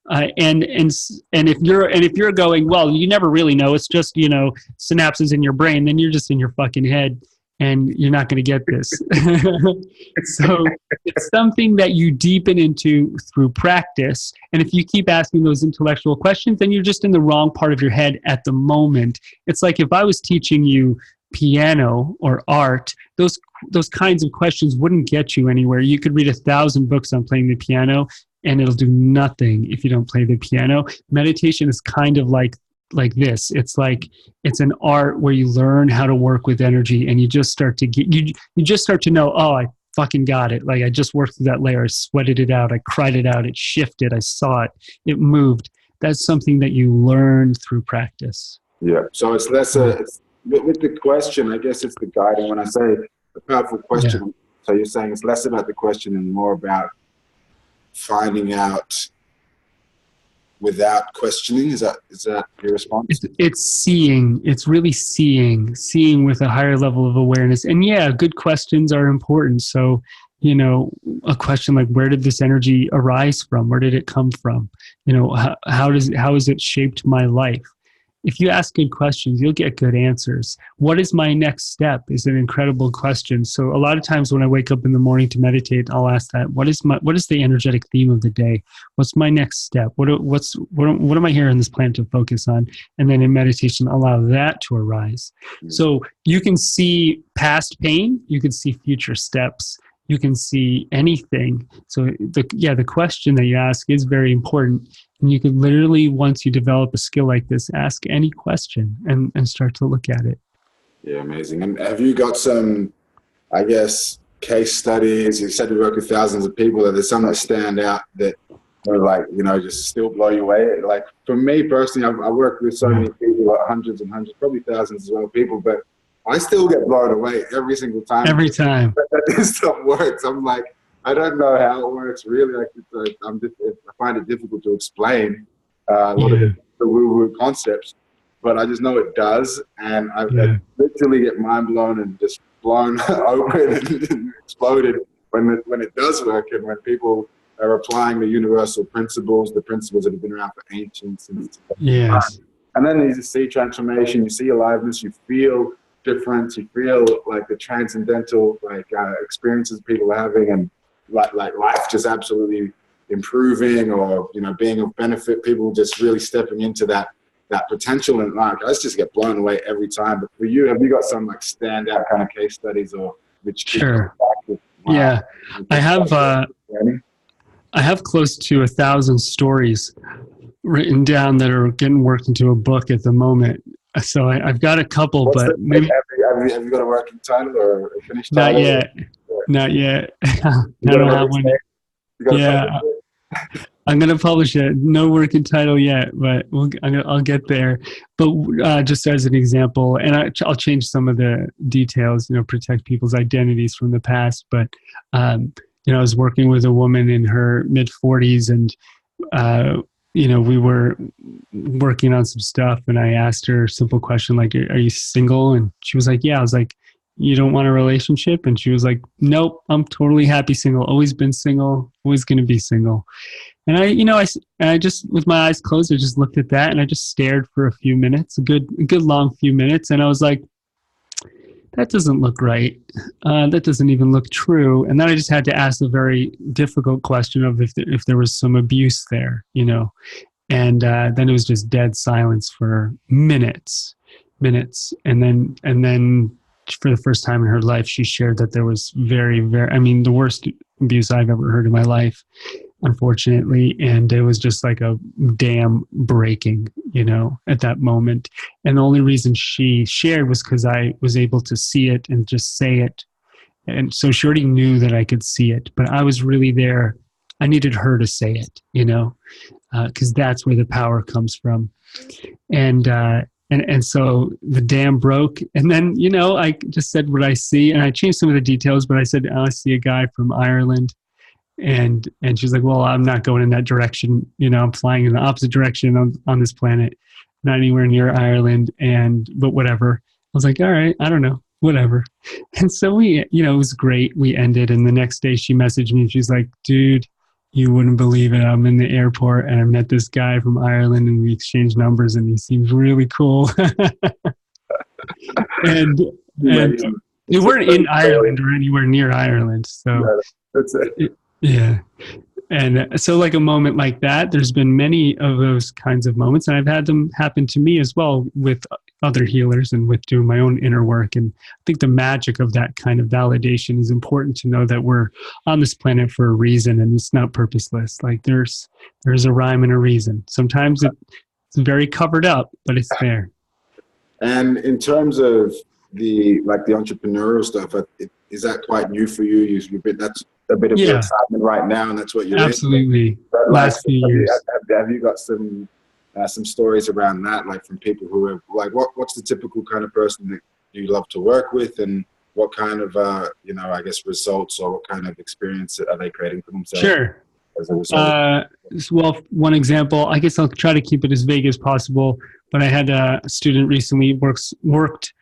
And if you're going, well, you never really know, it's just, synapses in your brain, then you're just in your fucking head and you're not going to get this. So it's something that you deepen into through practice. And if you keep asking those intellectual questions, then you're just in the wrong part of your head at the moment. It's like if I was teaching you piano or art, those kinds of questions wouldn't get you anywhere. You could read 1,000 books on playing the piano, and it'll do nothing if you don't play the piano. Meditation is kind of like this. It's an art where you learn how to work with energy, and you just start to know, oh, I fucking got it. Like I just worked through that layer. I sweated it out. I cried it out. It shifted. I saw it. It moved. That's something that you learn through practice. Yeah. So it's less with the question, I guess it's the guiding. When I say a powerful question, so you're saying it's less about the question and more about finding out without questioning. Is that your response? It's seeing. It's really seeing with a higher level of awareness. And yeah, good questions are important. So, you know, a question like, where did this energy arise from? Where did it come from? You know, how has it shaped my life? If you ask good questions, you'll get good answers. What is my next step is an incredible question. So a lot of times when I wake up in the morning to meditate, I'll ask that, what is the energetic theme of the day? What's my next step? What am I here on this planet to focus on? And then in meditation, allow that to arise. So you can see past pain, you can see future steps, you can see anything. So the question that you ask is very important. And you could literally, once you develop a skill like this, ask any question and start to look at it. Yeah, amazing. And have you got some, I guess, case studies? You said you work with thousands of people. Are there some that stand out that are like, you know, just still blow you away? Like for me personally, I work with so many people, like hundreds and hundreds, probably thousands as well, people, but I still get blown away every single time. Every time. This stuff works. I'm like, I don't know how it works really. Like, I find it difficult to explain a lot of the woo-woo concepts, but I just know it does, and I literally get mind blown and just blown open and exploded when it does work, and when people are applying the universal principles, the principles that have been around for ancients. And then you see transformation, you see aliveness, you feel difference, you feel like the transcendental experiences people are having, and like life just absolutely improving, or, you know, being of benefit, people just really stepping into that potential. And like, I just get blown away every time. But for you, have you got some like standout kind of case studies, or which? Sure. Yeah, I have close to 1,000 stories written down that are getting worked into a book at the moment. So I've got a couple, but maybe have you got a working title or a finished title? Not yet. I don't have one. Yeah, I'm going to publish it. No working title yet, but I'll get there. But just as an example, and I'll change some of the details, you know, protect people's identities from the past. But, you know, I was working with a woman in her mid-40s, and, you know, we were working on some stuff, and I asked her a simple question like, are you single? And she was like, yeah. I was like, you don't want a relationship? And she was like, nope, I'm totally happy single. Always been single, always going to be single. And I just, with my eyes closed, I just looked at that, and I just stared for a few minutes, a good long few minutes. And I was like, that doesn't look right. That doesn't even look true. And then I just had to ask a very difficult question of if there was some abuse there, you know. And then it was just dead silence for minutes. And then for the first time in her life, she shared that there was the worst abuse I've ever heard in my life, unfortunately. And it was just like a dam breaking, you know, at that moment. And the only reason she shared was because I was able to see it and just say it. And so she already knew that I could see it, but I was really there. I needed her to say it, you know, because that's where the power comes from. And so the dam broke. And then, you know, I just said what I see, and I changed some of the details, but I said, I see a guy from Ireland. And she's like, well, I'm not going in that direction. You know, I'm flying in the opposite direction on this planet, not anywhere near Ireland. But whatever. I was like, all right, I don't know, whatever. And so we, you know, it was great. We ended. And the next day she messaged me and she's like, dude, you wouldn't believe it. I'm in the airport and I met this guy from Ireland, and we exchanged numbers, and he seems really cool. and we weren't in Ireland or anywhere near Ireland. So that's it. Yeah. And so like a moment like that, there's been many of those kinds of moments, and I've had them happen to me as well with other healers and with doing my own inner work. And I think the magic of that kind of validation is important to know that we're on this planet for a reason, and it's not purposeless. Like there's a rhyme and a reason. Sometimes it's very covered up, but it's there. And in terms of the entrepreneurial stuff, is that quite new for you? That's a bit of excitement right now, and that's what you're absolutely. in. Last few years. Have you got some some stories around that, like from people who are like, what's the typical kind of person that you love to work with, and what kind of, I guess results or what kind of experience are they creating for themselves? Sure. As a result? Well, one example, I guess I'll try to keep it as vague as possible, but I had a student recently worked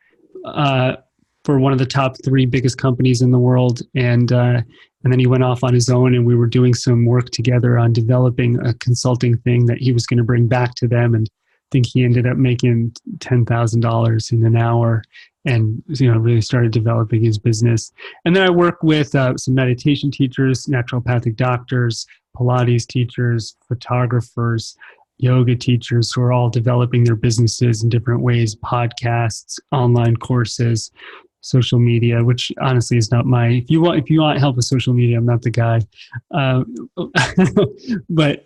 for one of the top 3 biggest companies in the world. And then he went off on his own, and we were doing some work together on developing a consulting thing that he was going to bring back to them. And I think he ended up making $10,000 in an hour, and really started developing his business. And then I work with some meditation teachers, naturopathic doctors, Pilates teachers, photographers, yoga teachers who are all developing their businesses in different ways, podcasts, online courses, social media, which honestly is not if you want help with social media, I'm not the guy. But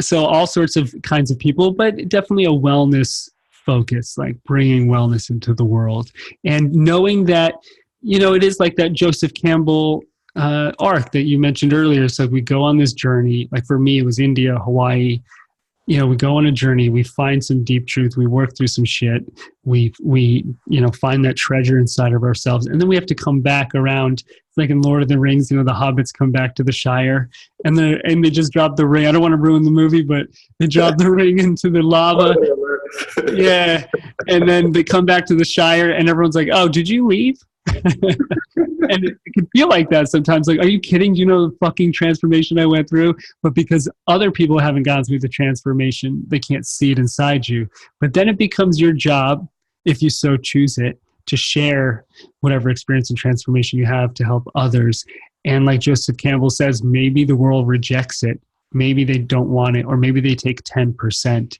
so all sorts of kinds of people, but definitely a wellness focus, like bringing wellness into the world, and knowing that, it is like that Joseph Campbell arc that you mentioned earlier. So we go on this journey, like for me, it was India, Hawaii. We go on a journey, we find some deep truth, we work through some shit, we find that treasure inside of ourselves, and then we have to come back around. It's like in Lord of the Rings, the hobbits come back to the Shire, and they just drop the ring. I don't want to ruin the movie, but they drop the ring into the lava. Yeah, and then they come back to the Shire, and everyone's like, "Oh, did you leave?" And it can feel like that sometimes. Like, are you kidding? Do you know the fucking transformation I went through? But because other people haven't gone through the transformation, they can't see it inside you. But then it becomes your job, if you so choose it, to share whatever experience and transformation you have to help others. And like Joseph Campbell says, maybe the world rejects it. Maybe they don't want it, or maybe they take 10%.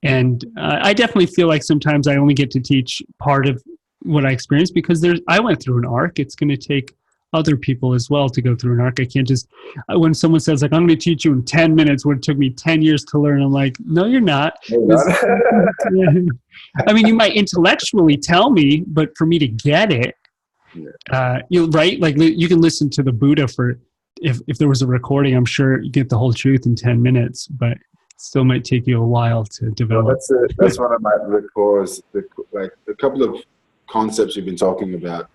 And I definitely feel like sometimes I only get to teach part of what I experienced because I went through an arc. It's going to take other people as well to go through an arc. I can't just, when someone says like, I'm going to teach you in 10 minutes, what it took me 10 years to learn. I'm like, no, you're not. I mean, you might intellectually tell me, but for me to get it, right? Like you can listen to the Buddha for, if there was a recording, I'm sure you get the whole truth in 10 minutes, but it still might take you a while to develop. Well, that's one of my root cause. Like a couple of concepts you've been talking about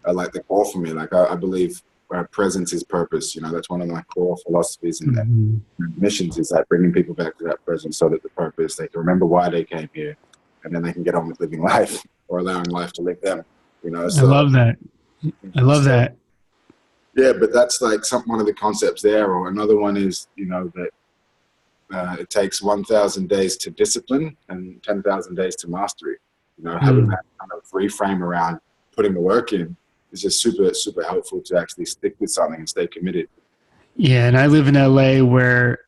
are like the core for me. Like I believe presence is purpose. That's one of my core philosophies and missions is like bringing people back to that presence so that the purpose, they can remember why they came here, and then they can get on with living life or allowing life to live them. So, I love that. I love that. Yeah, but that's like one of the concepts there. Or another one is, that it takes 1,000 days to discipline and 10,000 days to mastery. Having that kind of reframe around putting the work in is just super, super helpful to actually stick with something and stay committed. Yeah, and I live in LA where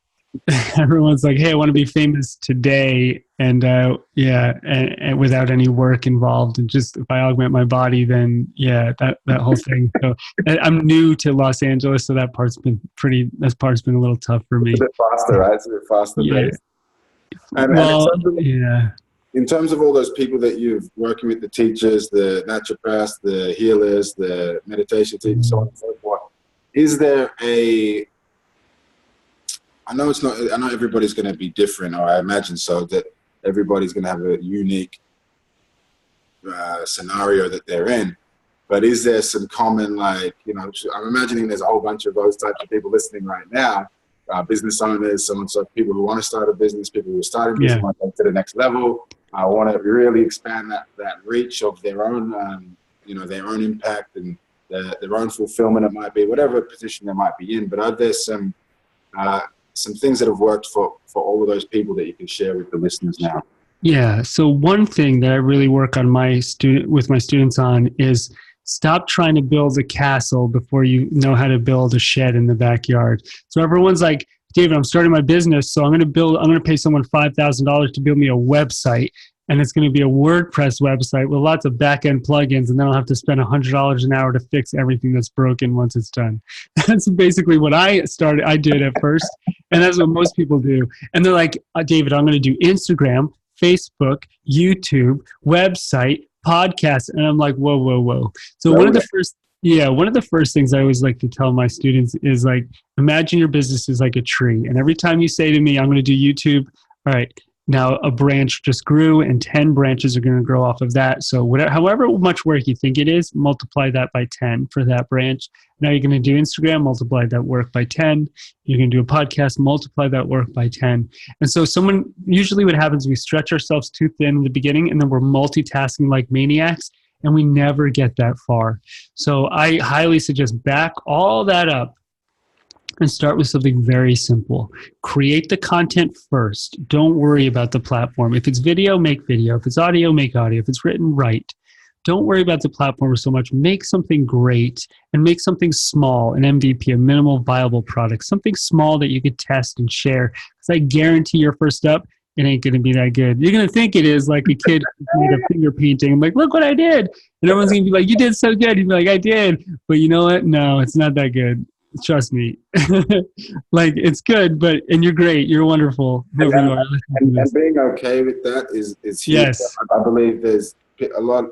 everyone's like, hey, I want to be famous today. And and without any work involved. And just if I augment my body, then that whole thing. So I'm new to Los Angeles, so that part's been a little tough for me. It's a bit faster, right? It's a bit faster pace. And in terms of all those people that you've working with, the teachers, the naturopaths, the healers, the meditation teachers, so on and so forth, is there I know everybody's going to be different, or I imagine so, that everybody's going to have a unique scenario that they're in. But is there some common, I'm imagining there's a whole bunch of those types of people listening right now, business owners, people who want to start a business, people who are starting business, want to go to the next level, want to really expand that reach of their own, their own impact and their own fulfillment, it might be, whatever position they might be in. But are there some things that have worked for all of those people that you can share with the listeners now? Yeah. So one thing that I really work on with my students on is stop trying to build a castle before you know how to build a shed in the backyard. So everyone's like, David, I'm starting my business, so I'm going to pay someone $5,000 to build me a website. And it's going to be a WordPress website with lots of back-end plugins, and then I'll have to spend $100 an hour to fix everything that's broken once it's done. That's basically what I did at first, and that's what most people do. And they're like, David, I'm going to do Instagram, Facebook, YouTube, website, podcast. And I'm like, whoa. So one of the first things I always like to tell my students is like, imagine your business is like a tree. And every time you say to me, I'm going to do YouTube, all right, Now a branch just grew and 10 branches are going to grow off of that. So whatever, however much work you think it is, multiply that by 10 for that branch. Now you're going to do Instagram, multiply that work by 10. You're going to do a podcast, multiply that work by 10. And so usually what happens, we stretch ourselves too thin in the beginning and then we're multitasking like maniacs and we never get that far. So I highly suggest back all that up and start with something very simple. Create the content first. Don't worry about the platform. If it's video, make video. If it's audio, make audio. If it's written, write. Don't worry about the platform so much. Make something great and make something small, an MVP, a minimal viable product, something small that you could test and share. Because I guarantee your first up, it ain't going to be that good. You're going to think it is, like a kid who made a finger painting. I'm like, look what I did. And everyone's going to be like, you did so good. You'd be like, I did. But you know what? No, it's not that good. Trust me. Like, it's good, and you're great. You're wonderful. And being okay with that is huge. Yes. I believe there's a lot,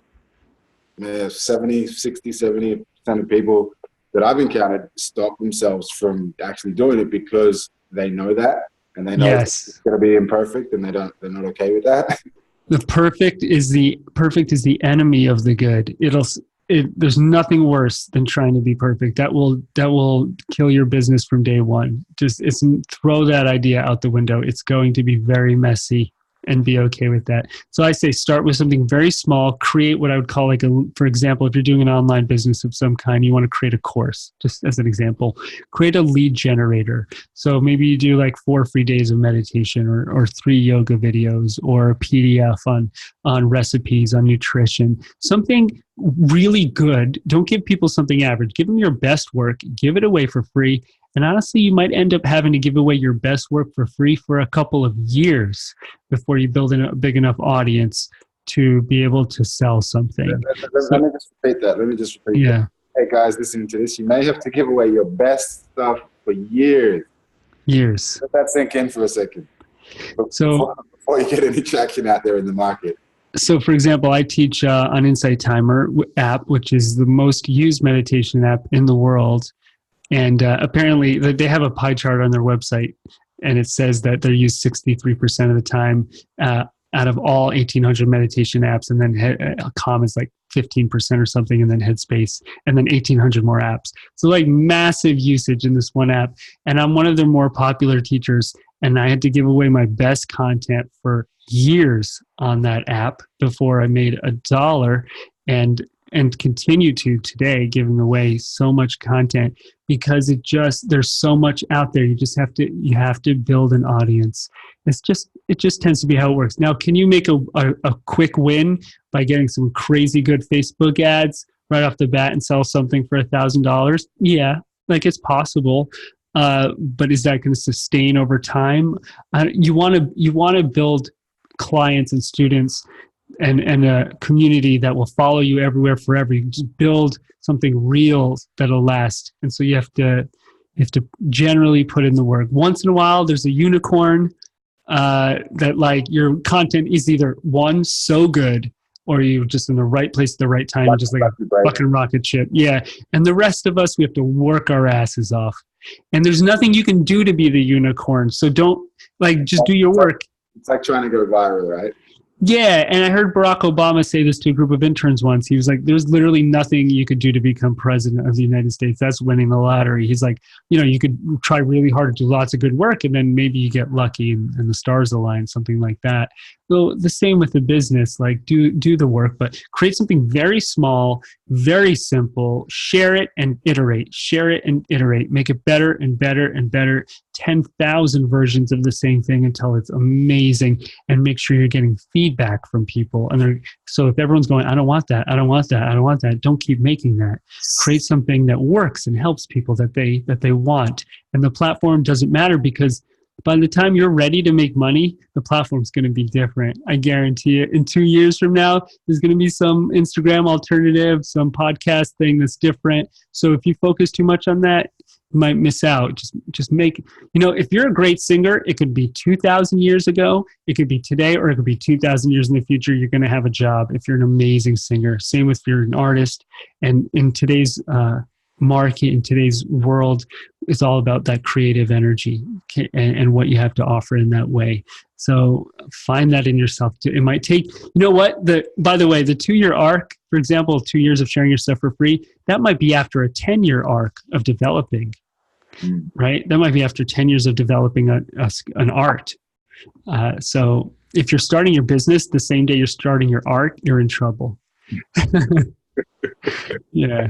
70% of people that I've encountered stop themselves from actually doing it because they know that and they know it's going to be imperfect and they're not okay with that. The perfect is the enemy of the good. There's nothing worse than trying to be perfect. That will kill your business from day one. Throw that idea out the window. It's going to be very messy, and be okay with that. So I say start with something very small. Create what I would call for example, if you're doing an online business of some kind, you want to create a course, just as an example. Create a lead generator. So maybe you do like 4 free days of meditation or 3 yoga videos or a PDF on recipes, on nutrition. Something really good. Don't give people something average. Give them your best work. Give it away for free. And honestly, you might end up having to give away your best work for free for a couple of years before you build a big enough audience to be able to sell something. Let me just repeat that. Hey guys, listening to this, you may have to give away your best stuff for years. Let that sink in for a second. Before you get any traction out there in the market. So, for example, I teach on Insight Timer app, which is the most used meditation app in the world. And apparently they have a pie chart on their website, and it says that they're used 63% of the time out of all 1,800 meditation apps, and then Calm is like 15% or something, and then Headspace, and then 1,800 more apps. So like massive usage in this one app. And I'm one of their more popular teachers, and I had to give away my best content for years on that app before I made $1, and continue to today, giving away so much content because there's so much out there. You have to build an audience. It just tends to be how it works. Now, can you make a quick win by getting some crazy good Facebook ads right off the bat and sell something for $1,000? Yeah, like it's possible. But is that going to sustain over time? You want to build clients and students and a community that will follow you everywhere forever. You just build something real that'll last. And so you have to generally put in the work. Once in a while, there's a unicorn that like your content is either one, so good, or you're just in the right place at the right time, just like a fucking rocket ship. Yeah. And the rest of us, we have to work our asses off. And there's nothing you can do to be the unicorn. So don't just do your work. It's like trying to go viral, right? Yeah, and I heard Barack Obama say this to a group of interns once. He was like, there's literally nothing you could do to become president of the United States. That's winning the lottery. He's like, you could try really hard to do lots of good work, and then maybe you get lucky and the stars align, something like that. So the same with the business, like do the work, but create something very small, very simple, share it and iterate, make it better and better and better, 10,000 versions of the same thing until it's amazing, and make sure you're getting feedback from people. So if everyone's going, I don't want that, don't keep making that. Create something that works and helps people that they want. And the platform doesn't matter, because by the time you're ready to make money, the platform's going to be different. I guarantee it. In 2 years from now, there's going to be some Instagram alternative, some podcast thing that's different. So if you focus too much on that, you might miss out. Just make, if you're a great singer, it could be 2,000 years ago, it could be today, or it could be 2,000 years in the future. You're going to have a job if you're an amazing singer. Same if you're an artist. And in today's market, in today's world, it's all about that creative energy and what you have to offer in that way. So find that in yourself. It might take, you know what, by the way, the 2-year arc, for example, 2 years of sharing your stuff for free, that might be after a 10-year arc of developing, right? That might be after 10 years of developing an art. So if you're starting your business the same day you're starting your art, you're in trouble. Yeah.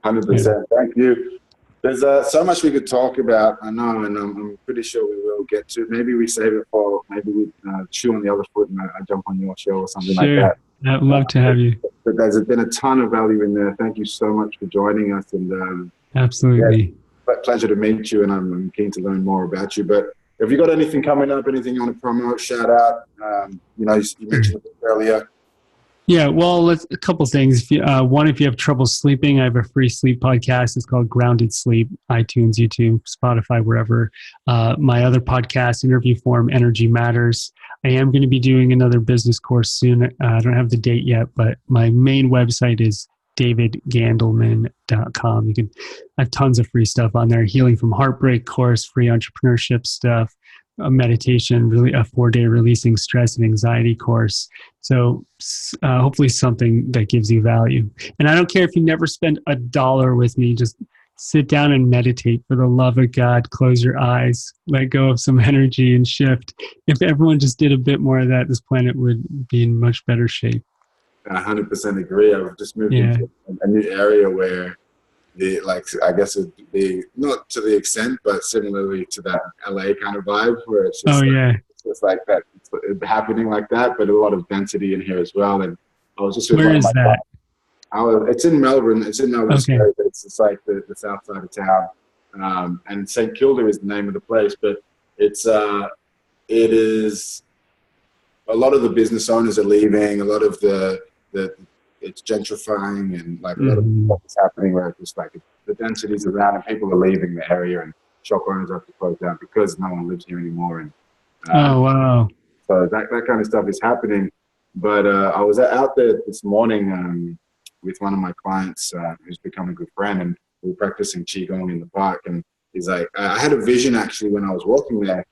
100%. Thank you. There's so much we could talk about, I know, and I'm pretty sure we will get to. Maybe we save it for, maybe we chew on the other foot and I jump on your show or something like that. I'd love to have you. But there's been a ton of value in there. Thank you so much for joining us. And absolutely. Yeah, pleasure to meet you, and I'm keen to learn more about you. But have you got anything coming up, anything you want to promote, shout out? You mentioned it earlier. Yeah, well, a couple things. One, if you have trouble sleeping, I have a free sleep podcast. It's called Grounded Sleep, iTunes, YouTube, Spotify, wherever. My other podcast, Interview Form, Energy Matters. I am going to be doing another business course soon. I don't have the date yet, but my main website is davidgandelman.com. I have tons of free stuff on there. Healing from Heartbreak course, free entrepreneurship stuff, a meditation, really a 4-day releasing stress and anxiety course. So hopefully something that gives you value. And I don't care if you never spend $1 with me, just sit down and meditate. For the love of God, close your eyes, let go of some energy and shift. If everyone just did a bit more of that, this planet would be in much better shape. I 100% agree. I've just moved into a new area where I guess it'd be not to the extent, but similarly to that LA kind of vibe where it's just it's just like that. It's happening like that, but a lot of density in here as well. And I was just where is that? It's in Melbourne. It's in Melbourne, Australia, but it's like the south side of town. And St Kilda is the name of the place, but it is a lot of the business owners are leaving. A lot of it's gentrifying, and like a lot of what's happening where it's just like the density's around and people are leaving the area, and shop owners have to close down because no one lives here anymore. And oh wow! So that kind of stuff is happening. But I was out there this morning with one of my clients who's become a good friend, and we were practicing qigong in the park. And he's like, I had a vision actually when I was walking there.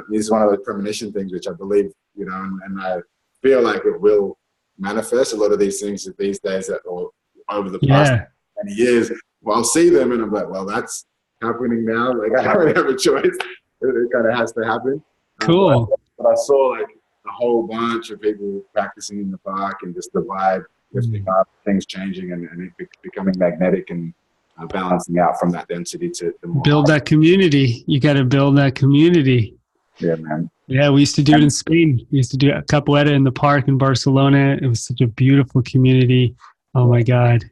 This is one of those premonition things which I believe, and I feel like it will manifest a lot of these things these days or over the past many years. Well, I'll see them and I'm like, well, that's happening now. Like I don't really have a choice. It kind of has to happen. Cool. But I saw like a whole bunch of people practicing in the park and just the vibe lifting up, things changing and it becoming magnetic and balancing out from that density to the more. Build that community. You got to build that community. Yeah, man. Yeah, we used to do it in Spain. We used to do a capoeira in the park in Barcelona. It was such a beautiful community. Oh my God,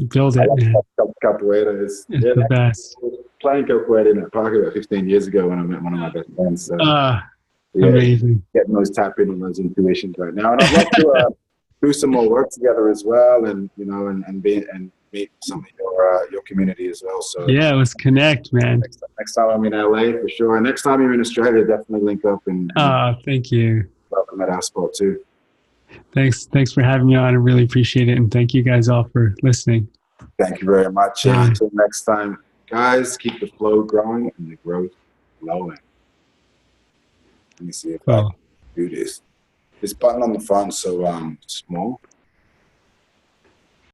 build it, man. Capoeira is the best. I was playing capoeira in that park about 15 years ago when I met one of my best friends. So, amazing. Getting those tap in and those intuitions right now, and I'd love to do some more work together as well, and meet some of your community as well. So yeah, let's connect, man. Next time I'm in LA for sure. And next time you're in Australia, definitely link up and thank you. Welcome at our spot too. Thanks for having me on. I really appreciate it, and thank you guys all for listening. Thank you very much. Until next time, guys, keep the flow growing and the growth flowing. Let me see if I can do this. This button on the front is so small.